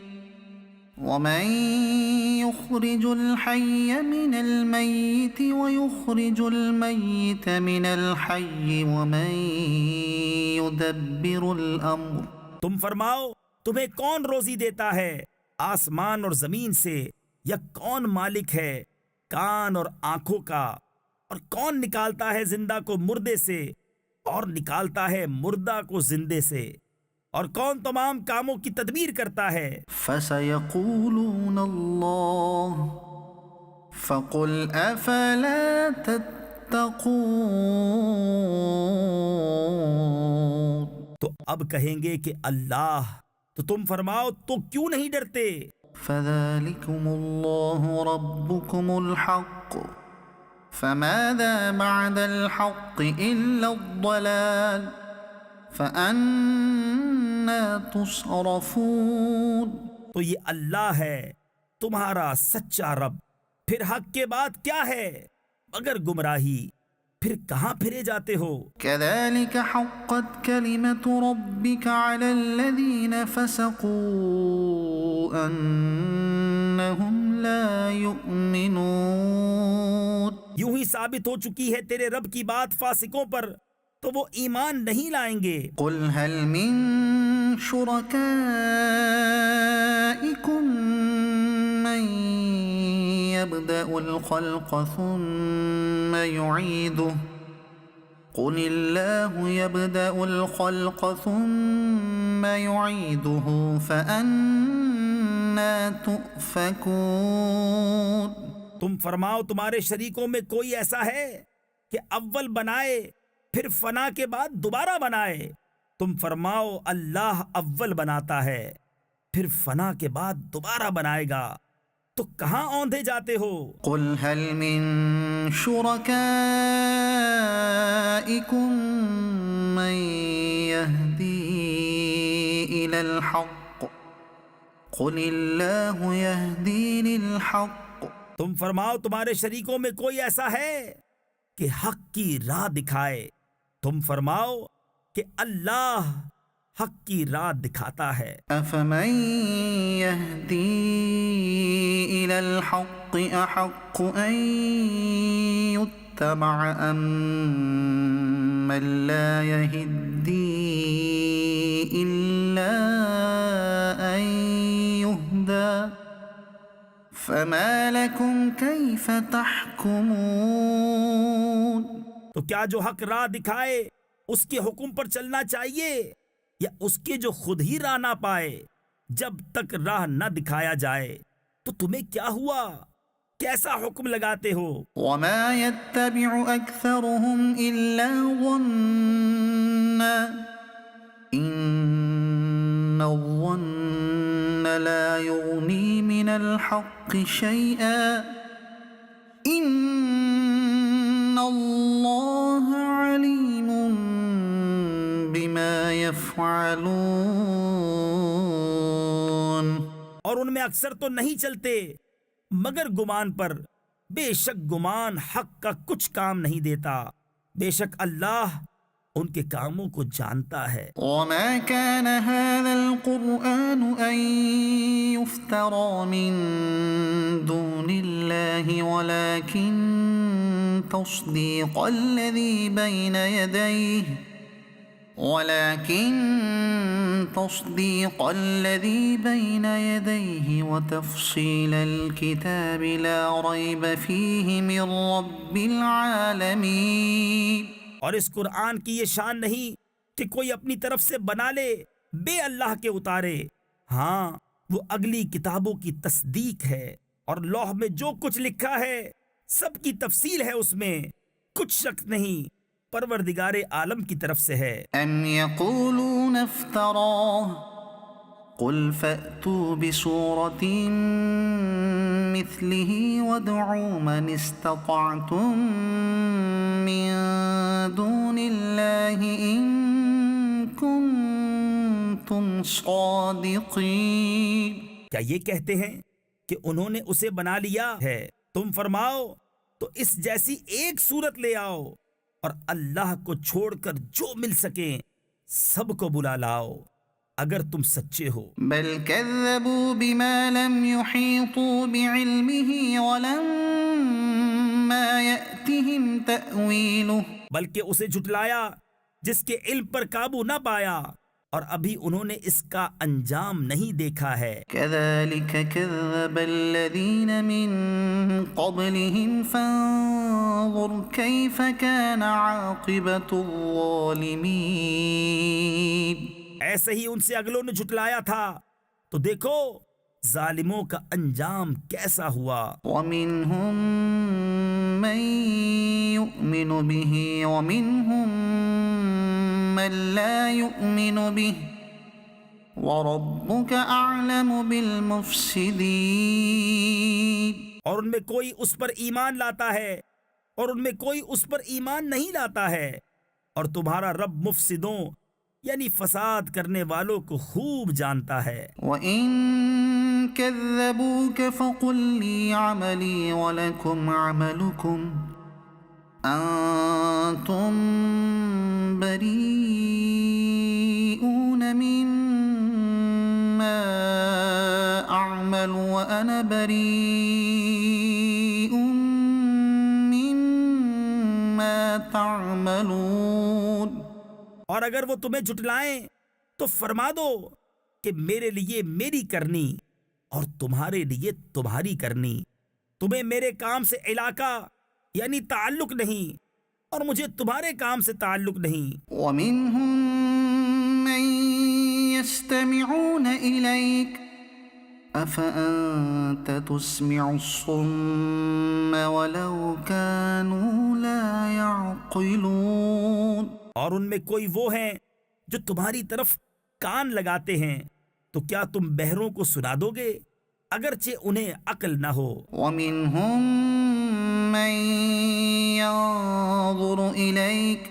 وَيُخْرِجُ الْمَيِّتَ مِنَ الْحَيِّ وَمَن يُدَبِّرُ الْأَمْرَ
تم فرماؤ تمہیں کون روزی دیتا ہے آسمان اور زمین سے، یا کون مالک ہے کان اور آنکھوں کا، اور کون نکالتا ہے زندہ کو مردے سے اور نکالتا ہے مردہ کو زندے سے، اور کون تمام کاموں کی تدبیر کرتا ہے؟
فسيقولون الله فقل أفلا تتقون
تو اب کہیں گے کہ اللہ، تو تم فرماؤ تو کیوں نہیں ڈرتے؟
فذلكم الله ربكم الحق فماذا بعد الحق إلا الضلال فأنا تصرفون
تو یہ اللہ ہے تمہارا سچا رب، پھر حق کے بعد کیا ہے مگر گمراہی، پھر کہاں پھرے جاتے ہو؟
كذلك حقت كلمة ربك على الذين فسقوا أنهم لا يؤمنون
یوں ہی ثابت ہو چکی ہے تیرے رب کی بات فاسقوں پر، تو وہ ایمان نہیں لائیں گے۔
قل هل من شركائكم من يبدأ الخلق ثم يعيده قل الله يبدأ الخلق ثم يعيده فأنا تؤفكون
تم فرماؤ تمہارے شریکوں میں کوئی ایسا ہے کہ اول بنائے پھر فنا کے بعد دوبارہ بنائے؟ تم فرماؤ اللہ اول بناتا ہے پھر فنا کے بعد دوبارہ بنائے گا، تو کہاں اوندھے جاتے ہو؟
قل هل من شركائكم من يهدي إلى الحق قل الله يهدي للحق
تم فرماؤ تمہارے شریکوں میں کوئی ایسا ہے کہ حق کی راہ دکھائے؟ تم فرماؤ کہ اللہ حق کی راہ دکھاتا ہے۔
أفمن يهدي إلى الحق أحق أن يتبع أم من لا يهدي إلا أن يهدى فما لكم كيف تحكمون
تو کیا جو حق راہ دکھائے اس کے حکم پر چلنا چاہیے، یا اس کے جو خود ہی راہ نہ پائے؟ جب تک راہ نہ دکھایا جائے تو تمہیں کیا ہوا؟ کیسا حکم لگاتے ہو؟
وما يتبع أكثرهم إلا ظنا إن الظن لا يغني من الحق شيئا إن الله عليم بما يفعلون
اور ان میں اکثر تو نہیں چلتے مگر گمان پر، بے شک گمان حق کا کچھ کام نہیں دیتا، بے شک اللہ ان کے کاموں کو جانتا ہے۔
وما كان هذا القرآن أن يفترى من دون الله ولكن تصديق الذي بين يديه وتفصيل الكتاب لا ريب فيه من رب العالمين
اور اس قرآن کی یہ شان نہیں کہ کوئی اپنی طرف سے بنا لے بے اللہ کے اتارے، ہاں وہ اگلی کتابوں کی تصدیق ہے، اور لوح میں جو کچھ لکھا ہے سب کی تفصیل ہے، اس میں کچھ شک نہیں، پروردگار عالم کی طرف سے ہے۔
أم يقولون افتراه قل فأتوا بسورة مثله وادعوا من استطعتم من دون الله إن كنتم صادقين
کیا یہ کہتے ہیں کہ انہوں نے اسے بنا لیا ہے؟ تم فرماؤ تو اس جیسی ایک صورت لے آؤ، اور اللہ کو چھوڑ کر جو مل سکیں سب کو بلا لاؤ اگر تم سچے ہو۔
بل كذبوا بما لم يحيطوا بعلمه ولما يأتهم تأويله
بلکہ اسے جھٹلایا جس کے علم پر قابو نہ پایا، اور ابھی انہوں نے اس کا انجام نہیں دیکھا ہے۔
كذلك كذب الذين من قبلهم فانظر كيف كان عاقبة الظالمين۔
ایسے ہی ان سے اگلوں نے جھٹلایا تھا، تو دیکھو ظالموں کا انجام کیسا ہوا۔
ومنهم من يؤمن به ومنهم من لا يؤمن به وَرَبُّكَ أَعْلَمُ بِالْمُفْسِدِينَ۔
اور ان میں کوئی اس پر ایمان لاتا ہے اور ان میں کوئی اس پر ایمان نہیں لاتا ہے، اور تمہارا رب مفسدوں یعنی فساد کرنے والوں کو خوب جانتا ہے۔
وَإِن كَذَّبُوكَ فَقُل لِّي عَمَلِي وَلَكُمْ عَمَلُكُمْ أَنتُم بَرِيئُونَ مِمَّا أَعْمَلُ وَأَنَا بَرِيءٌ مِّمَّا تَعْمَلُونَ۔
اور اگر وہ تمہیں جھٹلائیں تو فرما دو کہ میرے لیے میری کرنی اور تمہارے لیے تمہاری کرنی، تمہیں میرے کام سے علاقہ یعنی تعلق نہیں اور مجھے تمہارے کام سے تعلق نہیں۔
وَمِنْهُمْ مَنْ يَسْتَمِعُونَ إِلَيْكَ أَفَأَنْتَ تُسْمِعُ الصُّمَّ وَلَوْ كَانُوا لَا يَعْقِلُونَ۔
اور ان میں کوئی وہ ہیں جو تمہاری طرف کان لگاتے ہیں، تو کیا تم بہروں کو سنا دو گے اگرچہ انہیں عقل نہ ہو۔
وَمِنْهُمْ مَنْ يَنظُرُ إِلَيْكَ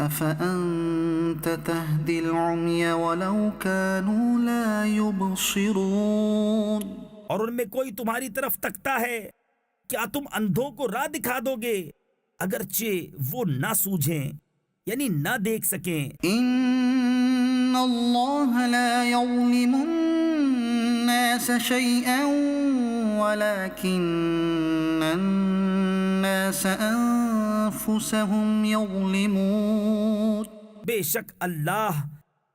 أَفَأَنْتَ تَهْدِي الْعُمْيَ وَلَوْ كَانُوا لَا يُبْصِرُونَ۔
اور ان میں کوئی تمہاری طرف تکتا ہے، کیا تم اندھوں کو راہ دکھا دو گے اگرچہ وہ نہ سوجھیں یعنی نہ دیکھ سکیں۔
إِنَّ اللَّهَ لَا يَظْلِمُ النَّاسَ شَيْئًا وَلَكِنَّ النَّاسَ أَنفُسَهُمْ يَظْلِمُونَ۔
بے شک اللہ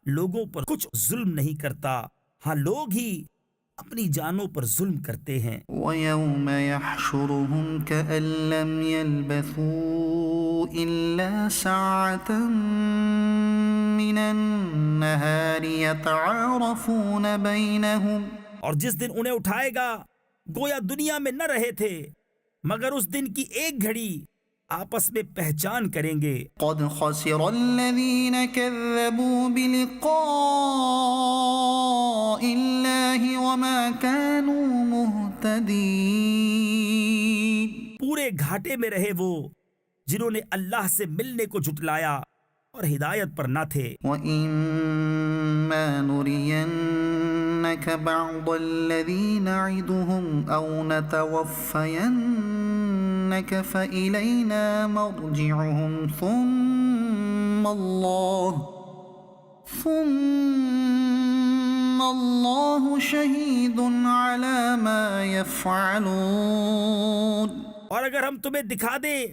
لوگوں پر کچھ ظلم نہیں کرتا، ہاں لوگ ہی اپنی جانوں پر ظلم کرتے ہیں۔
وَيَوْمَ يَحْشُرُهُمْ كَأَن لَّمْ يَلْبَثُوا إِلَّا سَاعَةً مِّنَ النَّهَارِ يَتَعَارَفُونَ بَيْنَهُمْ۔
اور جس دن انہیں اٹھائے گا گویا دنیا میں نہ رہے تھے، مگر اس دن کی ایک گھڑی آپس میں پہچان کریں گے۔
قد خسر الذين كذبوا بلقاء الله وما كانوا مهتدين۔
پورے گھاٹے میں رہے وہ جنہوں نے اللہ سے ملنے کو جھٹلایا اور ہدایت پر نہ تھے۔
وَإِمَّا نُرِيَنَّكَ بَعْضَ الَّذِي نَعِدُهُمْ أَوْ نَتَوَفَّيَنَّكَ فَإِلَيْنَا مَرْجِعُهُمْ ثُمَّ اللَّهُ شَهِيدٌ عَلَى مَا يَفْعَلُونَ۔
اور اگر ہم تمہیں دکھا دیں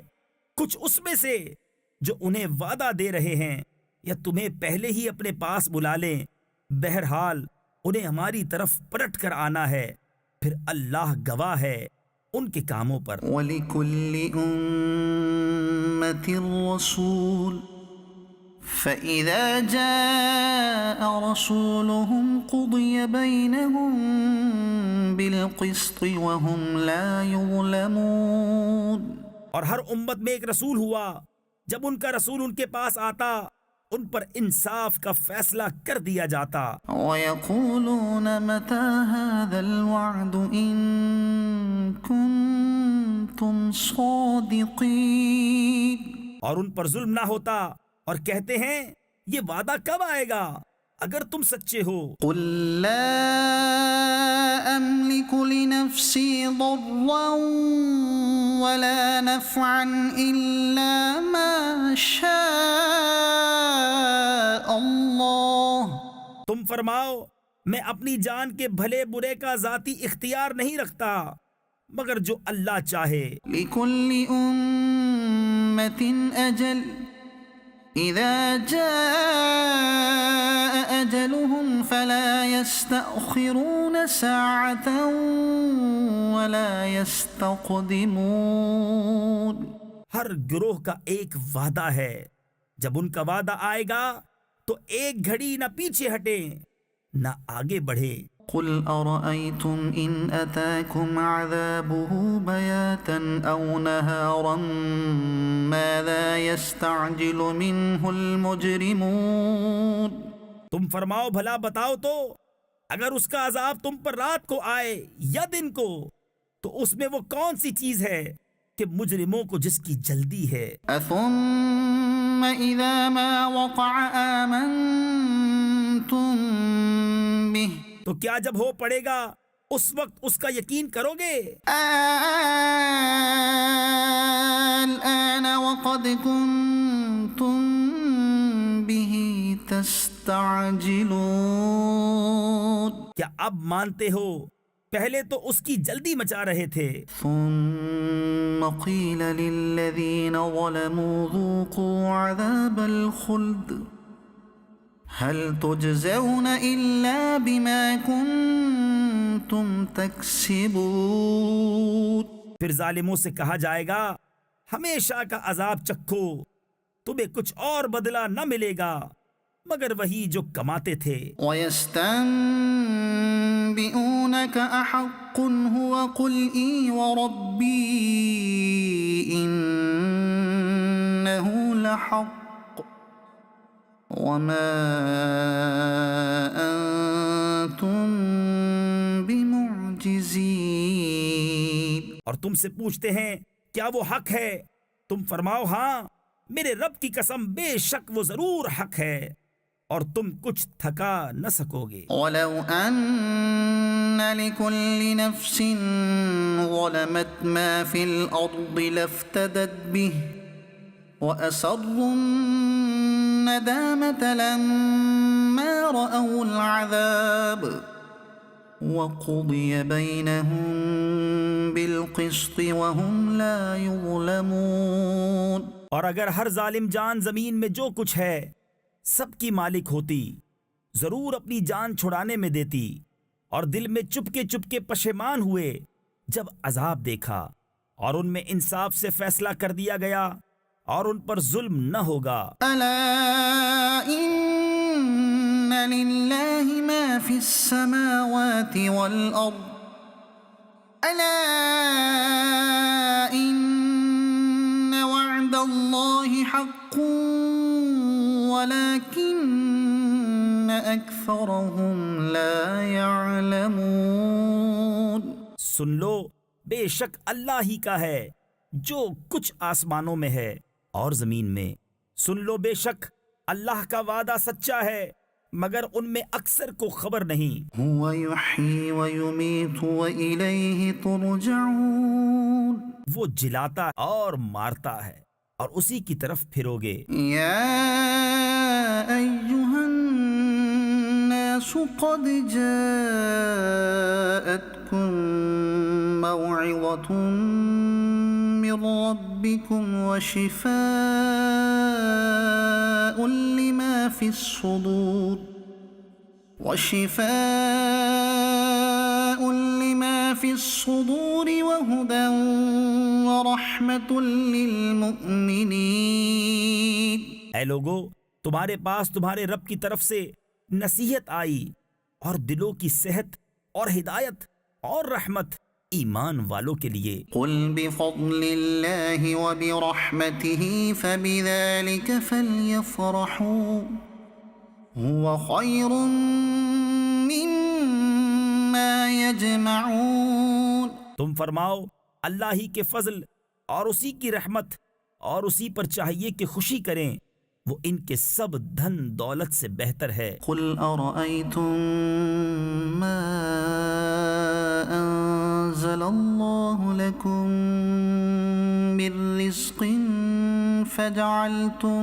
کچھ اس میں سے جو انہیں وعدہ دے رہے ہیں، یا تمہیں پہلے ہی اپنے پاس بلا لیں، بہرحال انہیں ہماری طرف پلٹ کر آنا ہے، پھر اللہ گواہ ہے ان کے کاموں پر۔
وَلِكُلِّ أُمَّةٍ رَّسُولٌ فَإِذَا جَاءَ رَسُولُهُمْ قُضِيَ بَيْنَهُم بِالْقِسْطِ وَهُمْ لَا يُظْلَمُونَ۔
اور ہر امت میں ایک رسول ہوا، جب ان کا رسول ان کے پاس آتا ان پر انصاف کا فیصلہ کر دیا جاتا۔
وَيَقُولُونَ مَتَى هَذَا الْوَعْدُ إِن كُنتُمْ صَادِقِينَ۔
اور ان پر ظلم نہ ہوتا اور کہتے ہیں یہ وعدہ کب آئے گا اگر تم سچے ہو۔
قُل لَّا أَمْلِكُ لِنَفْسِي ضَرًّا وَلَا نَفْعًا إِلَّا مَا شَاءَ اللَّهُ۔
تم فرماؤ میں اپنی جان کے بھلے برے کا ذاتی اختیار نہیں رکھتا مگر جو اللہ چاہے۔
لِكُلِّ أُمَّةٍ أَجَلٌ إذا جاء أجلهم فلا يستأخرون ساعة ولا يستقدمون.
ہر گروہ کا ایک وعدہ ہے، جب ان کا وعدہ آئے گا تو ایک گھڑی نہ پیچھے ہٹیں نہ آگے بڑھے.
قل أرأيتم إن أتاكم عذابه بياتا أو نهارا ماذا يستعجل منه المجرمون.
تم فرماؤ بھلا بتاؤ تو، اگر اس کا عذاب تم پر رات کو آئے یا دن کو تو اس میں وہ کون سی چیز ہے کہ مجرموں کو جس کی جلدی ہے.
ثم إذا ما وقع آمنتم به.
تو کیا جب ہو پڑے گا اس وقت اس کا یقین کرو گے؟
الآن وقد كنتم به تستعجلون.
کیا اب مانتے ہو؟ پہلے تو اس کی جلدی مچا رہے تھے.
ثم قيل للذين ظلموا ذوقوا عذاب الخلد هل تجزون إلا بما كنتم تكسبون.
پھر ظالموں سے کہا جائے گا ہمیشہ کا عذاب چکھو، تمہیں کچھ اور بدلہ نہ ملے گا مگر وہی جو کماتے تھے.
وَيَسْتَنبِئُونَكَ أَحَقٌّ هُوَ قُلْ إِي وَرَبِّي إِنَّهُ لَحَقٌّ وَمَا أَنتُم بِمُعْجِزِينَ.
اور تم سے پوچھتے ہیں کیا وہ حق ہے؟ تم فرماؤ ہاں، میرے رب کی قسم بے شک وہ ضرور حق ہے اور تم کچھ تھکا نہ سکو گے.
وَلَوْ أَنَّ لِكُلِّ نَفْسٍ ظَلَمَتْ مَا فِي الْأَرْضِ لَافْتَدَتْ بِهِ وَأَسَرُّوا النَّدَامَةَ لَمَّا رَأَوُا الْعَذَابَ وَقُضِيَ بَيْنَهُم بِالْقِسْطِ وَهُمْ لَا يُظْلَمُونَ.
اور اگر ہر ظالم جان زمین میں جو کچھ ہے سب کی مالک ہوتی، ضرور اپنی جان چھڑانے میں دیتی اور دل میں چپکے چپکے پشیمان ہوئے جب عذاب دیکھا اور ان میں انصاف سے فیصلہ کر دیا گیا اور ان پر ظلم نہ ہوگا.
ألا إن لله ما في السماوات والأرض ألا إن وعد الله حق ولكن أكثرهم لا يعلمون.
سن لو بے شک اللہ ہی کا ہے جو کچھ آسمانوں میں ہے اور زمین میں. سن لو بے شک اللہ کا وعدہ سچا ہے مگر ان میں اکثر کو خبر نہیں.
هو يحيي ويميت وإليه ترجعون.
وہ جلاتا اور مارتا ہے اور اسی کی طرف پھرو گے.
يا أيها الناس قد جاءتكم موعظة من ربكم وشفاء لما في الصدور وهدى ورحمة للمؤمنين.
اے لوگو، تمہارے پاس تمہارے رب کی طرف سے نصیحت آئی اور دلوں کی صحت اور ہدایت اور رحمت ایمان والوں کے لیے.
قل بفضل الله وبرحمته فبذلك فليفرحوا هو خير مما يجمعون.
تم فرماؤ اللہ ہی کے فضل اور اسی کی رحمت اور اسی پر چاہیے کہ خوشی کریں، وہ ان کے سب دھن دولت سے بہتر ہے.
قل أرأيتم ما أنزل الله لكم من رزق فجعلتم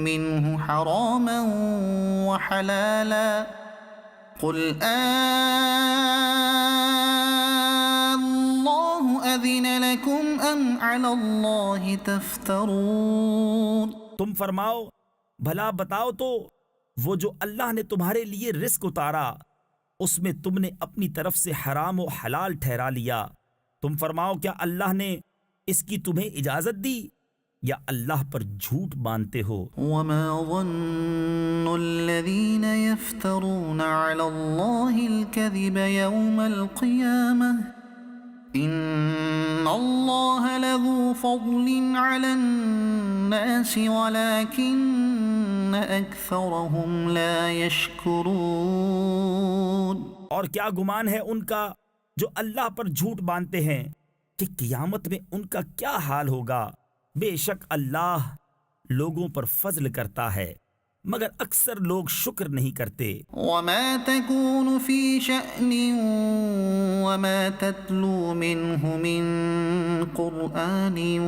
منه حراما وحلالا قل الله أذن لكم أم على الله تفترون.
تم فرماؤ بھلا بتاؤ تو وہ جو اللہ نے تمہارے لیے رزق اتارا اس میں تم نے اپنی طرف سے حرام و حلال ٹھہرا لیا، تم فرماؤ کیا اللہ نے اس کی تمہیں اجازت دی یا اللہ پر جھوٹ باندھتے ہو؟
وما ظن الذين يفترون على الله الكذب يوم القيامة إن الله لذو فضل على الناس ولكن أكثرهم لا يشكرون۔
اور کیا گمان ہے ان کا جو اللہ پر جھوٹ باندھتے ہیں کہ قیامت میں ان کا کیا حال ہوگا؟ بے شک اللہ لوگوں پر فضل کرتا ہے مگر اکثر لوگ شکر نہیں کرتے۔
وما تكون في شأن وما تتلو منه من قرآن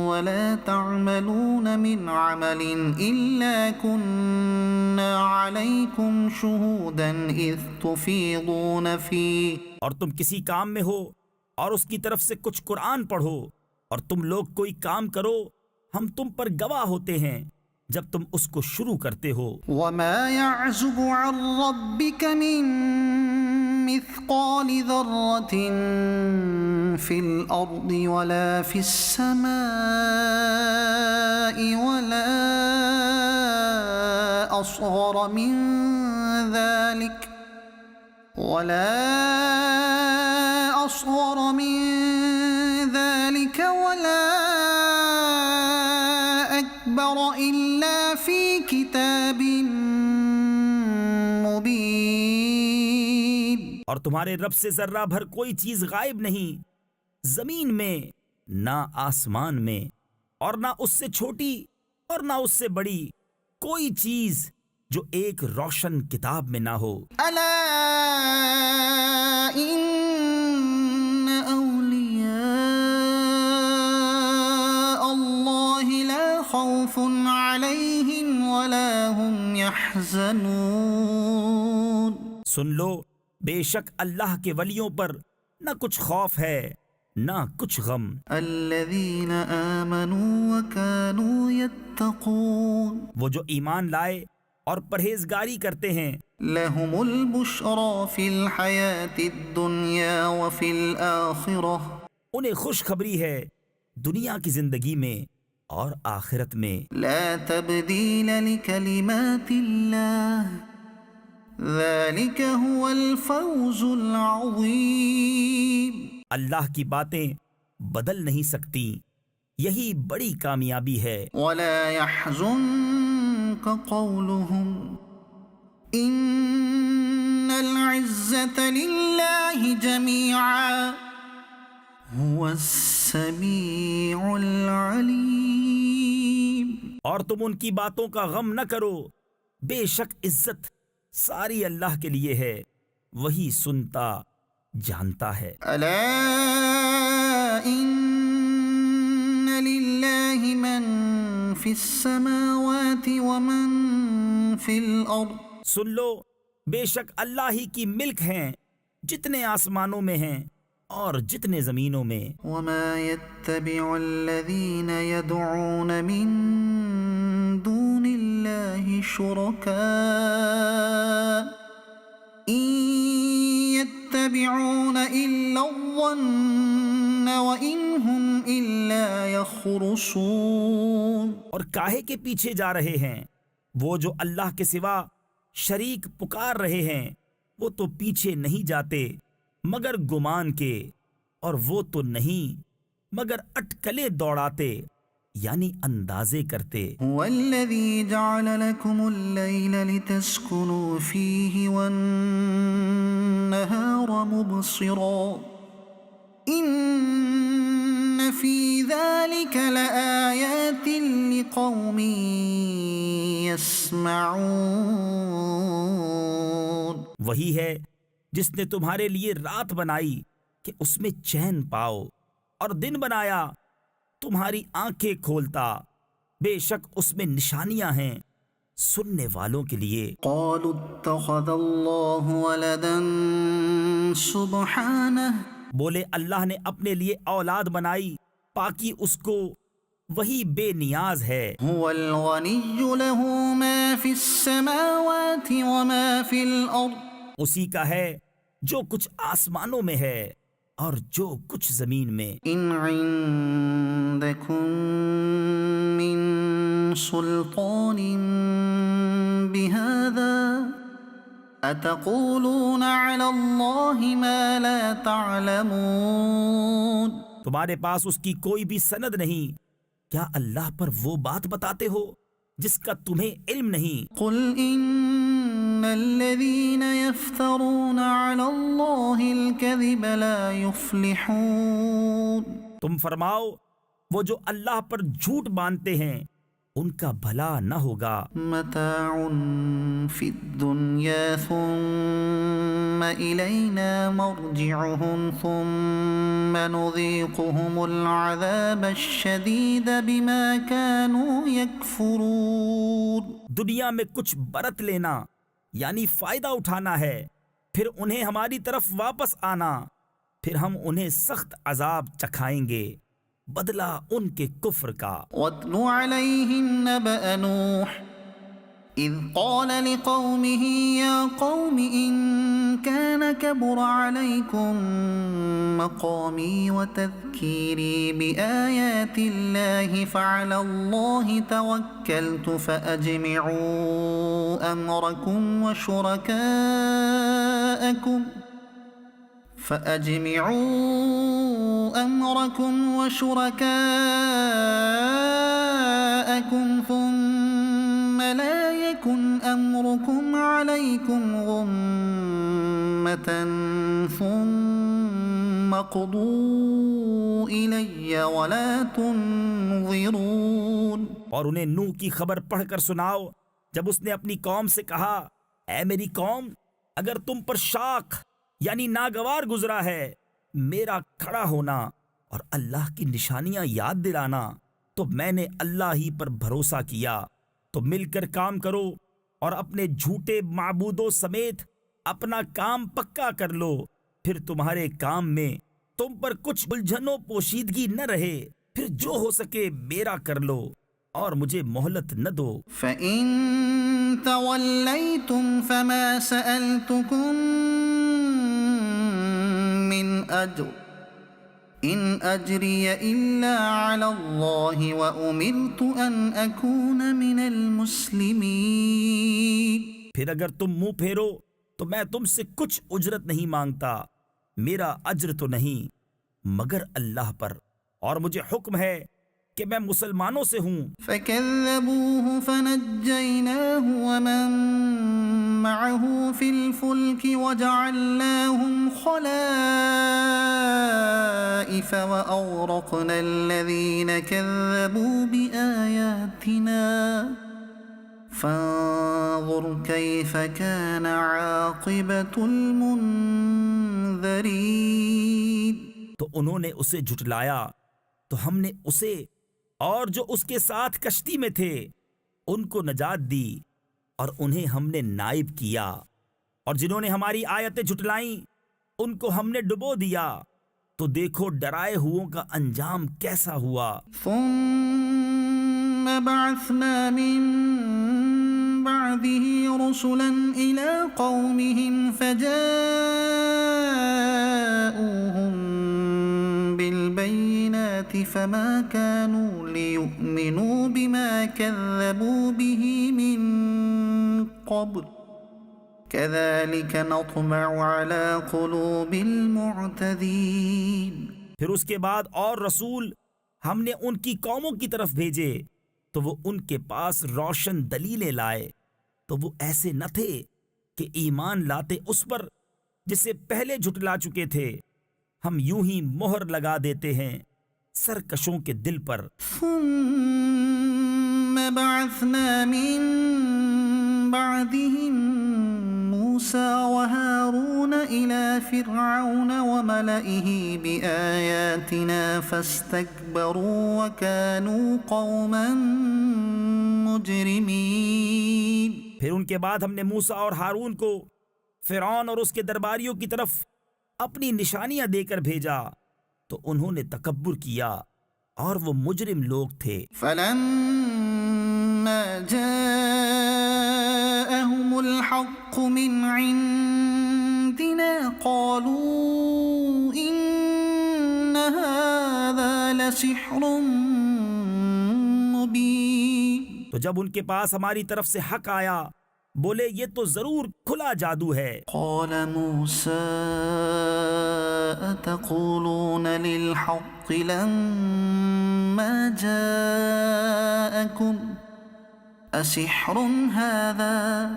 ولا تعملون من عمل إلا كنا عليكم شهودا إذ تفيضون فيه۔
اور تم کسی کام میں ہو اور اس کی طرف سے کچھ قرآن پڑھو اور تم لوگ کوئی کام کرو ہم تم پر گواہ ہوتے ہیں جب تم اس کو شروع کرتے ہو۔
وما يعزب عن ربك من مثقال ذرة في الأرض ولا في السماء ولا أصغر من ذلك ولا أكبر إلا في كتاب مبين۔
اور تمہارے رب سے ذرہ بھر کوئی چیز غائب نہیں، زمین میں نہ آسمان میں، اور نہ اس سے چھوٹی اور نہ اس سے بڑی کوئی چیز جو ایک روشن کتاب میں نہ ہو۔
ألا إن أولياء الله لا خوف عليهم ولا هم يحزنون۔
سن لو بے شک اللہ کے ولیوں پر نہ کچھ خوف ہے نہ کچھ غم۔
الذين آمنوا وكانوا يتقون۔
وہ جو ایمان لائے اور پرہیزگاری کرتے ہیں،
لهم البشرى في الحياة الدنيا وفي الآخرة۔
انہیں خوشخبری ہے دنیا کی زندگی میں اور آخرت میں۔
لا تبديل لكلمات الله ذلك هو الفوز العظيم۔
اللہ کی باتیں بدل نہیں سکتی، یہی بڑی کامیابی ہے۔
ولا يحزنك قولهم إن العزة لله جميعا هو السميع العليم۔
اور تم ان کی باتوں کا غم نہ کرو، بے شک عزت ساری اللہ کے لیے ہے، وہی سنتا جانتا ہے۔
ألا إن لله من في السماوات ومن في الأرض۔
سن لو بے شک اللہ ہی کی ملک ہیں، جتنے آسمانوں میں ہیں اور جتنے زمینوں میں۔
وما يتبع الذين يدعون من دون الله شركاء إن يتبعون إلا الظن وإن هم إلا يخرصون۔
اور کاہے کے پیچھے جا رہے ہیں؟ وہ جو اللہ کے سوا شریک پکار رہے ہیں وہ تو پیچھے نہیں جاتے مگر گمان کے، اور وہ تو نہیں مگر اٹکلیں دوڑاتے یعنی اندازے کرتے۔
هو الذي جعل لكم الليل لتسكنوا فيه والنهار مبصرا إن في ذلك لآيات لقوم يسمعون۔
وہی ہے جس نے تمہارے لیے رات بنائی کہ اس میں چین پاؤ، اور دن بنایا تمہاری آنکھیں کھولتا، بے شک اس میں نشانیاں ہیں سننے والوں کے لیے۔
قالوا اتخذ الله ولدا سبحانه۔
بولے اللہ نے اپنے لیے اولاد بنائی، پاکی اس کو، وہی بے نیاز ہے.
هو الغني له ما في السماوات وما في الأرض
اسی کا ہے جو کچھ آسمانوں میں ہے اور جو کچھ زمین میں.
إن عندكم من سلطان بهذا أتقولون على الله ما لا تعلمون.
تمہارے پاس اس کی کوئی بھی سند نہیں، کیا اللہ پر وہ بات بتاتے ہو جس کا تمہیں علم نہیں؟
قل إن الذين يفترون على الله الكذب لا يفلحون.
تم فرماؤ وہ جو اللہ پر جھوٹ باندھتے ہیں ان کا بھلا نہ ہوگا.
متاع في الدنيا ثم إلينا مرجعهم ثم نذيقهم العذاب الشديد بما كانوا يكفرون.
دنیا میں کچھ برت لینا یعنی فائدہ اٹھانا ہے، پھر انہیں ہماری طرف واپس آنا، پھر ہم انہیں سخت عذاب چکھائیں گے بدلہ ان کے کفر کا.
واتل عليهم نبأ نوح إذ قال لقومه يا قوم إن كان كبر عليكم مقامي وتذكيري بآيات الله فعلى الله توكلت فأجمعوا أمركم وشركاءكم ثم لا يكن أمركم عليكم غمة ثم قضوا إلي ولا تنظرون.
اور انہیں نوح کی خبر پڑھ کر سناؤ جب اس نے اپنی قوم سے کہا اے میری قوم، اگر تم پر شاق یعنی ناگوار گزرا ہے میرا کھڑا ہونا اور اللہ کی نشانیاں یاد دلانا، تو میں نے اللہ ہی پر بھروسہ کیا، تو مل کر کام کرو اور اپنے جھوٹے معبودوں سمیت اپنا کام پکا کر لو، پھر تمہارے کام میں تم پر کچھ الجھن و پوشیدگی نہ رہے، پھر جو ہو سکے میرا کر لو اور مجھے مہلت نہ دو.
فإن توليتم فما سألتكم من أجر إن أجري إلا على الله وأمرت أن أكون من المسلمين.
پھر اگر تم منہ پھیرو تو میں تم سے کچھ اجرت نہیں مانگتا، میرا اجر تو نہیں مگر اللہ پر، اور مجھے حکم ہے کہ میں مسلمانوں سے ہوں.
فكذبوه فنجيناه ومن معه في الفلك وجعلناهم خلائف وأغرقنا الذين كذبوا بآياتنا فانظر كيف كان عاقبة المنذرين.
تو انہوں نے اسے جھٹلایا تو ہم نے اسے اور جو اس کے ساتھ کشتی میں تھے ان کو نجات دی، اور انہیں ہم نے نائب کیا، اور جنہوں نے ہماری آیتیں جھٹلائیں ان کو ہم نے ڈبو دیا، تو دیکھو ڈرائے ہووں کا انجام کیسا ہوا.
ثم بعثنا من بعده رسلا إلى قومهم فجاءوهم بالبينات فما كانوا ليؤمنوا بما كذبوا به من قبل كذلك نطبع على قلوب المعتدين.
پھر اس کے بعد اور رسول ہم نے ان کی قوموں کی طرف بھیجے تو وہ ان کے پاس روشن دلیلیں لائے، تو وہ ایسے نہ تھے کہ ایمان لاتے اس پر جسے پہلے جھٹلا چکے تھے. ہم یوں ہی مہر لگا دیتے ہیں سرکشوں کے دل پر.
ثم بعثنا من بعدهم موسى وهارون إلى فرعون وملئه بآياتنا فاستكبروا وكانوا قوما مجرمين.
پھر ان کے بعد ہم نے موسیٰ اور ہارون کو فرعون اور اس کے درباریوں کی طرف اپنی نشانیاں دے کر بھیجا تو انہوں نے تکبر کیا اور وہ مجرم لوگ تھے۔
فلما جاءهم الحق من عندنا قالوا إن هذا لسحر مبين۔
تو جب ان کے پاس ہماری طرف سے حق آیا بولے یہ تو ضرور کھلا جادو ہے۔
قال موسى أتقولون للحق لما جاءكم أسحر هذا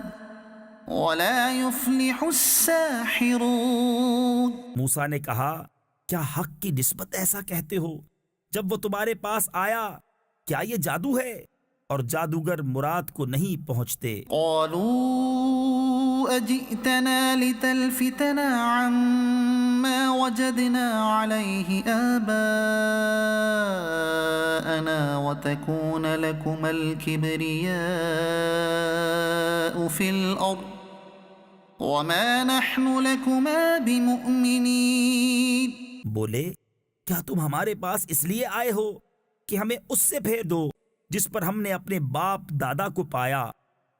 ولا يفلح الساحرون۔
موسیٰ نے کہا کیا حق کی نسبت ایسا کہتے ہو جب وہ تمہارے پاس آیا؟ کیا یہ جادو ہے؟ اور جادوگر مراد کو نہیں پہنچتے۔
قالوا أجئتنا لتلفتنا عما وجدنا عليه آباءنا وتكون لكما الكبرياء في الأرض وما نحن لكما بمؤمنين۔
بولے کیا تم ہمارے پاس اس لیے آئے ہو کہ ہمیں اس سے پھیر دو جس پر ہم نے اپنے باپ دادا کو پایا،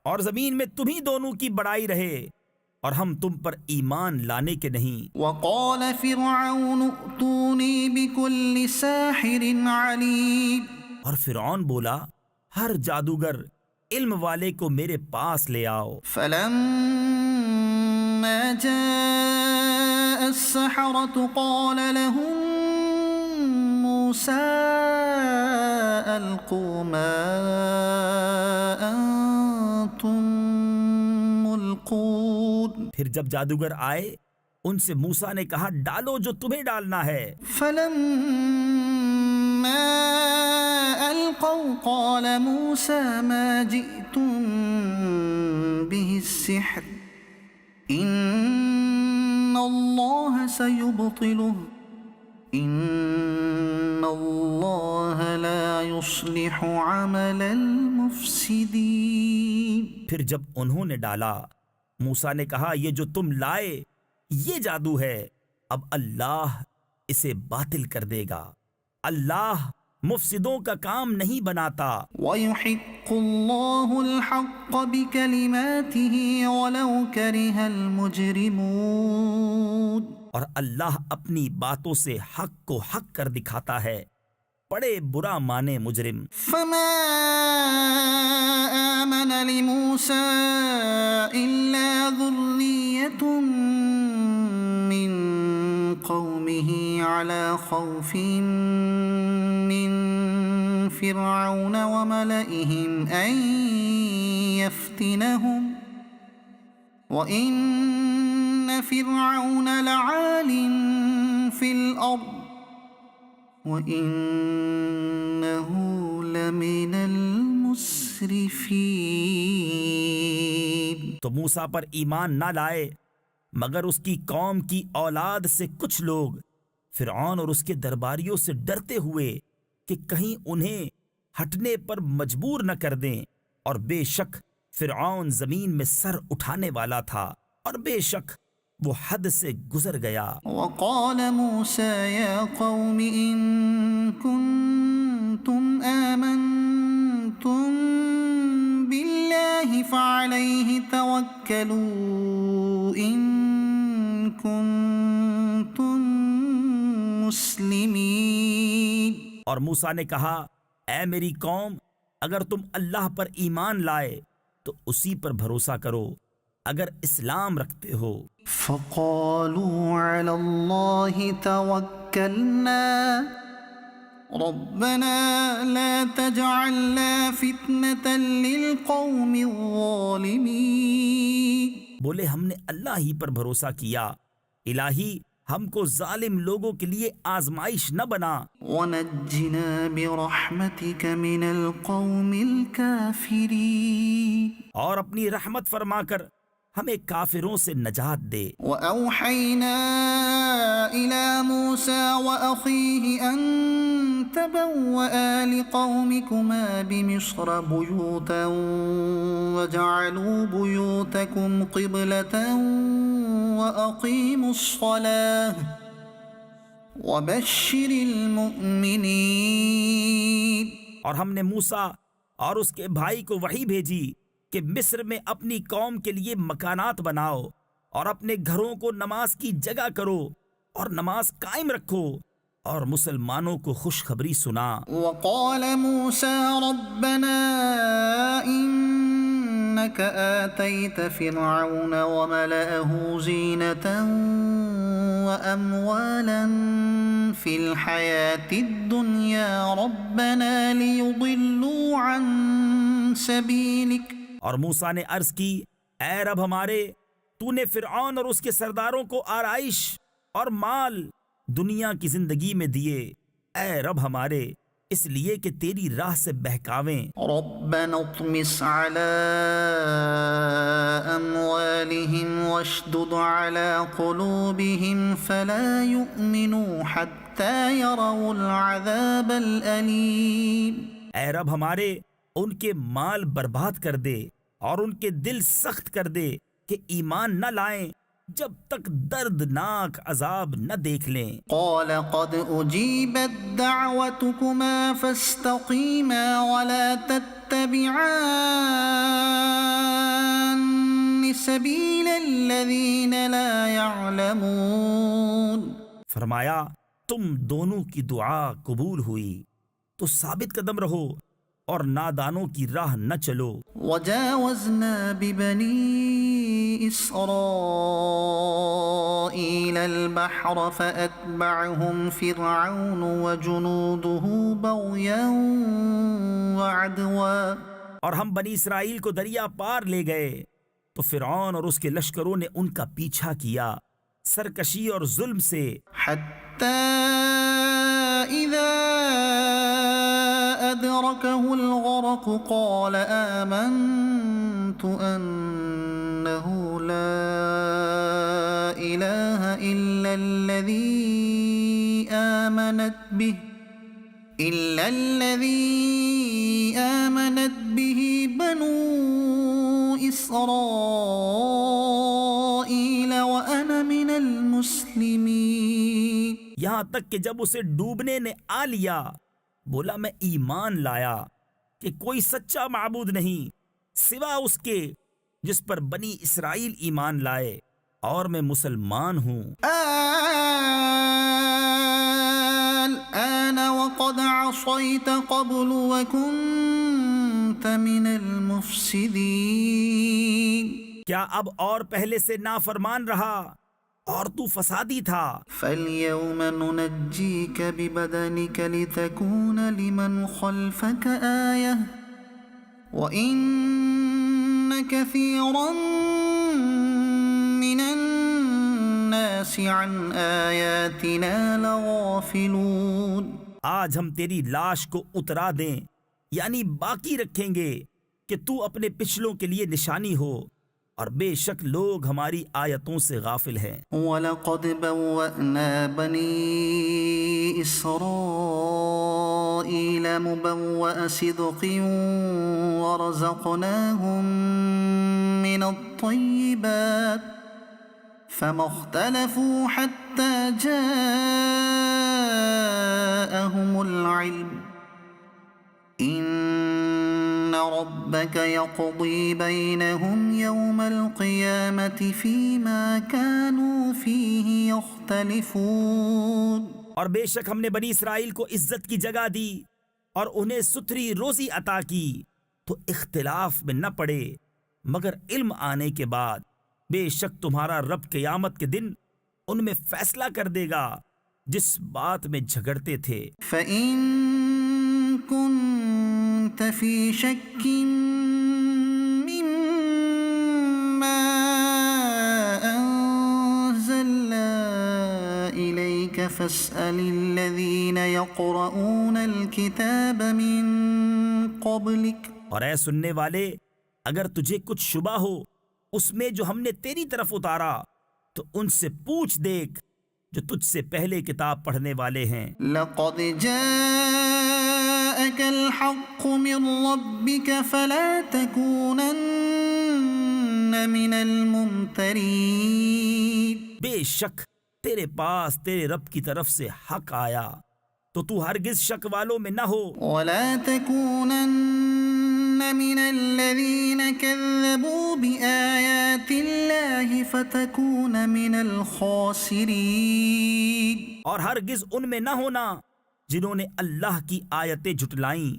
اور زمین میں تمہیں دونوں کی بڑائی رہے اور ہم تم پر ایمان لانے کے نہیں۔
وقال فرعون ائتوني بكل ساحر عليم۔
اور فرعون بولا ہر جادوگر علم والے کو میرے پاس لے آؤ۔
فلما جاء السحرة قال لهم موسى ألقوا ما أنتم ملقون۔
پھر جب جادوگر آئے ان سے موسیٰ نے کہا ڈالو جو تمہیں ڈالنا ہے۔
فلما ألقوا قال موسى ما جئتم به السحر إن الله سيبطله إن الله لا يصلح عمل المفسدين۔
پھر جب انہوں نے ڈالا موسیٰ نے کہا یہ جو تم لائے یہ جادو ہے، اب اللہ اسے باطل کر دے گا، اللہ مفسدوں کا کام نہیں بناتا۔
وَيُحِقُّ اللَّهُ الْحَقَّ بِكَلِمَاتِهِ وَلَوْ كَرِهَ الْمُجْرِمُونَ۔
اور اللہ اپنی باتوں سے حق کو حق کر دکھاتا ہے، بڑے برا مانے مجرم۔
فما آمن لموسى إلا ذرية من قومه على خوف من فرعون وملئهم أن يفتنهم وإن فرعون لعال في الأرض وَإِنَّهُ لَمِنَ الْمُسْرِفِينَ۔
تو موسیٰ پر ایمان نہ لائے مگر اس کی قوم کی اولاد سے کچھ لوگ فرعون اور اس کے درباریوں سے ڈرتے ہوئے کہ کہیں انہیں ہٹنے پر مجبور نہ کر دیں، اور بے شک فرعون زمین میں سر اٹھانے والا تھا اور بے شک وہ حد سے گزر گیا۔
وقال موسى يا قوم إن كنتم آمنتم بالله فعليه توكلوا إن كنتم مسلمين۔
اور موسیٰ نے کہا اے میری قوم اگر تم اللہ پر ایمان لائے تو اسی پر بھروسہ کرو اگر اسلام رکھتے ہو۔
فقالوا على الله توكلنا ربنا لا تجعلنا فتنة للقوم الظالمين۔
بولے ہم نے اللہ ہی پر بھروسہ کیا، الہی ہم کو ظالم لوگوں کے لیے آزمائش نہ بنا۔
ونجنا برحمتك من القوم الكافرين۔
اور اپنی رحمت فرما کر ہمیں کافروں سے نجات دے۔
وأوحينا إلى موسى وأخيه أن تبوأ لقومكما بمصر بيوتا وجعلوا بيوتكم قبلة وأقيموا الصلاة وبشر المؤمنين۔
اور ہم نے موسیٰ اور اس کے بھائی کو وحی بھیجی کہ مصر میں اپنی قوم کے لیے مکانات بناؤ اور اپنے گھروں کو نماز کی جگہ کرو اور نماز قائم رکھو اور مسلمانوں کو خوشخبری سنا۔
وقال موسى ربنا إنك آتيت فرعون وملأه زينة وأموالا في الحياة الدنيا ربنا ليضلوا عن سبيلك۔
اور موسیٰ نے عرض کی، اے رب ہمارے، تو نے فرعون اور اس کے سرداروں کو آرائش اور مال دنیا کی زندگی میں دیے، اے رب ہمارے، اس لیے کہ تیری راہ سے بہکاویں۔
ربنا اطمس على أموالهم واشدد على قلوبهم فلا يؤمنوا حتى يروا العذاب الأليم۔
اے رب ہمارے، ان کے مال برباد کر دے اور ان کے دل سخت کر دے کہ ایمان نہ لائیں جب تک دردناک عذاب نہ دیکھ لیں۔
قال قد أجيبت دعوتكما فاستقيما ولا تتبعان سبيل الذين لا يعلمون۔
فرمایا، تم دونوں کی دعا قبول ہوئی تو ثابت قدم رہو اور نادانوں کی راہ نہ چلو۔
وجاوزنا ببني إسرائيل البحر فأتبعهم فرعون وجنوده بغيا وعدوا۔
اور ہم بنی اسرائیل کو دریا پار لے گئے تو فرعون اور اس کے لشکروں نے ان کا پیچھا کیا سرکشی اور ظلم سے،
حتى إذا أدركه الغرق قال آمنت أنه لا إله إلا الذي آمنت به بنو إسرائيل وأنا من المسلمين۔
یہاں تک کہ جب اسے ڈوبنے نے آ لیا بولا، میں ایمان لایا کہ کوئی سچا معبود نہیں سوا اس کے جس پر بنی اسرائیل ایمان لائے، اور میں مسلمان ہوں۔
الآن وقد عصيت قبل وكنت من المفسدين۔
کیا اب اور پہلے سے نافرمان رہا اور تو فسادی تھا؟
فاليوم ننجيك ببدنك لتكون لمن خلفك آية وإن كثيرا من الناس عن آياتنا لغافلون۔
آج ہم تیری لاش کو اترا دیں، یعنی باقی رکھیں گے کہ تو اپنے پچھلوں کے لیے نشانی ہو، اور بے شک لوگ ہماری آیتوں سے غافل ہیں۔
وَلَقَدْ بَوَّأْنَا بَنِي إِسْرَائِيلَ مُبَوَّأَ صِدْقٍ وَرَزَقْنَاهُم مِّنَ الطَّيِّبَاتِ فَمَا اخْتَلَفُوا حَتَّى جَاءَهُمُ الْعِلْمُ إِنَّ رَبَّكَ يَقْضِي بَيْنَهُمْ يَوْمَ الْقِيَامَةِ فِيمَا كَانُوا فِيهِ يَخْتَلِفُونَ۔
اور بے شک ہم نے بنی اسرائیل کو عزت کی جگہ دی اور انہیں ستھری روزی عطا کی تو اختلاف میں نہ پڑے، مگر علم آنے کے بعد بے شک تمہارا رب قیامت کے دن ان میں فیصلہ کر دے گا جس بات میں جھگڑتے تھے۔
فَإِن كُنتَ فِي شَكٍّ مِّمَّا أَنزَلْنَا إِلَيْكَ فَاسْأَلِ الَّذِينَ يَقْرَؤُونَ الْكِتَابَ مِن قَبْلِكَ۔
اور اے سننے والے، اگر تجھے کچھ شبہ ہو اس میں جو ہم نے تیری طرف اتارا تو ان سے پوچھ دیکھ جو تجھ سے پہلے کتاب پڑھنے والے ہیں۔
لَقَدْ جَاءَكَ الْحَقُّ مِنْ رَبِّكَ فَلَا تَكُونَنَّ مِنَ الْمُمْتَرِينَ۔
بے شک تیرے پاس تیرے رب کی طرف سے حق آیا، تو ہرگز شک والوں میں نہ ہو،
ولا تكونن من الذين كذبوا بآيات الله فتكون من الخاسرين،
اور ہرگز ان میں نہ ہونا جنہوں نے اللہ کی آیتیں جھٹلائیں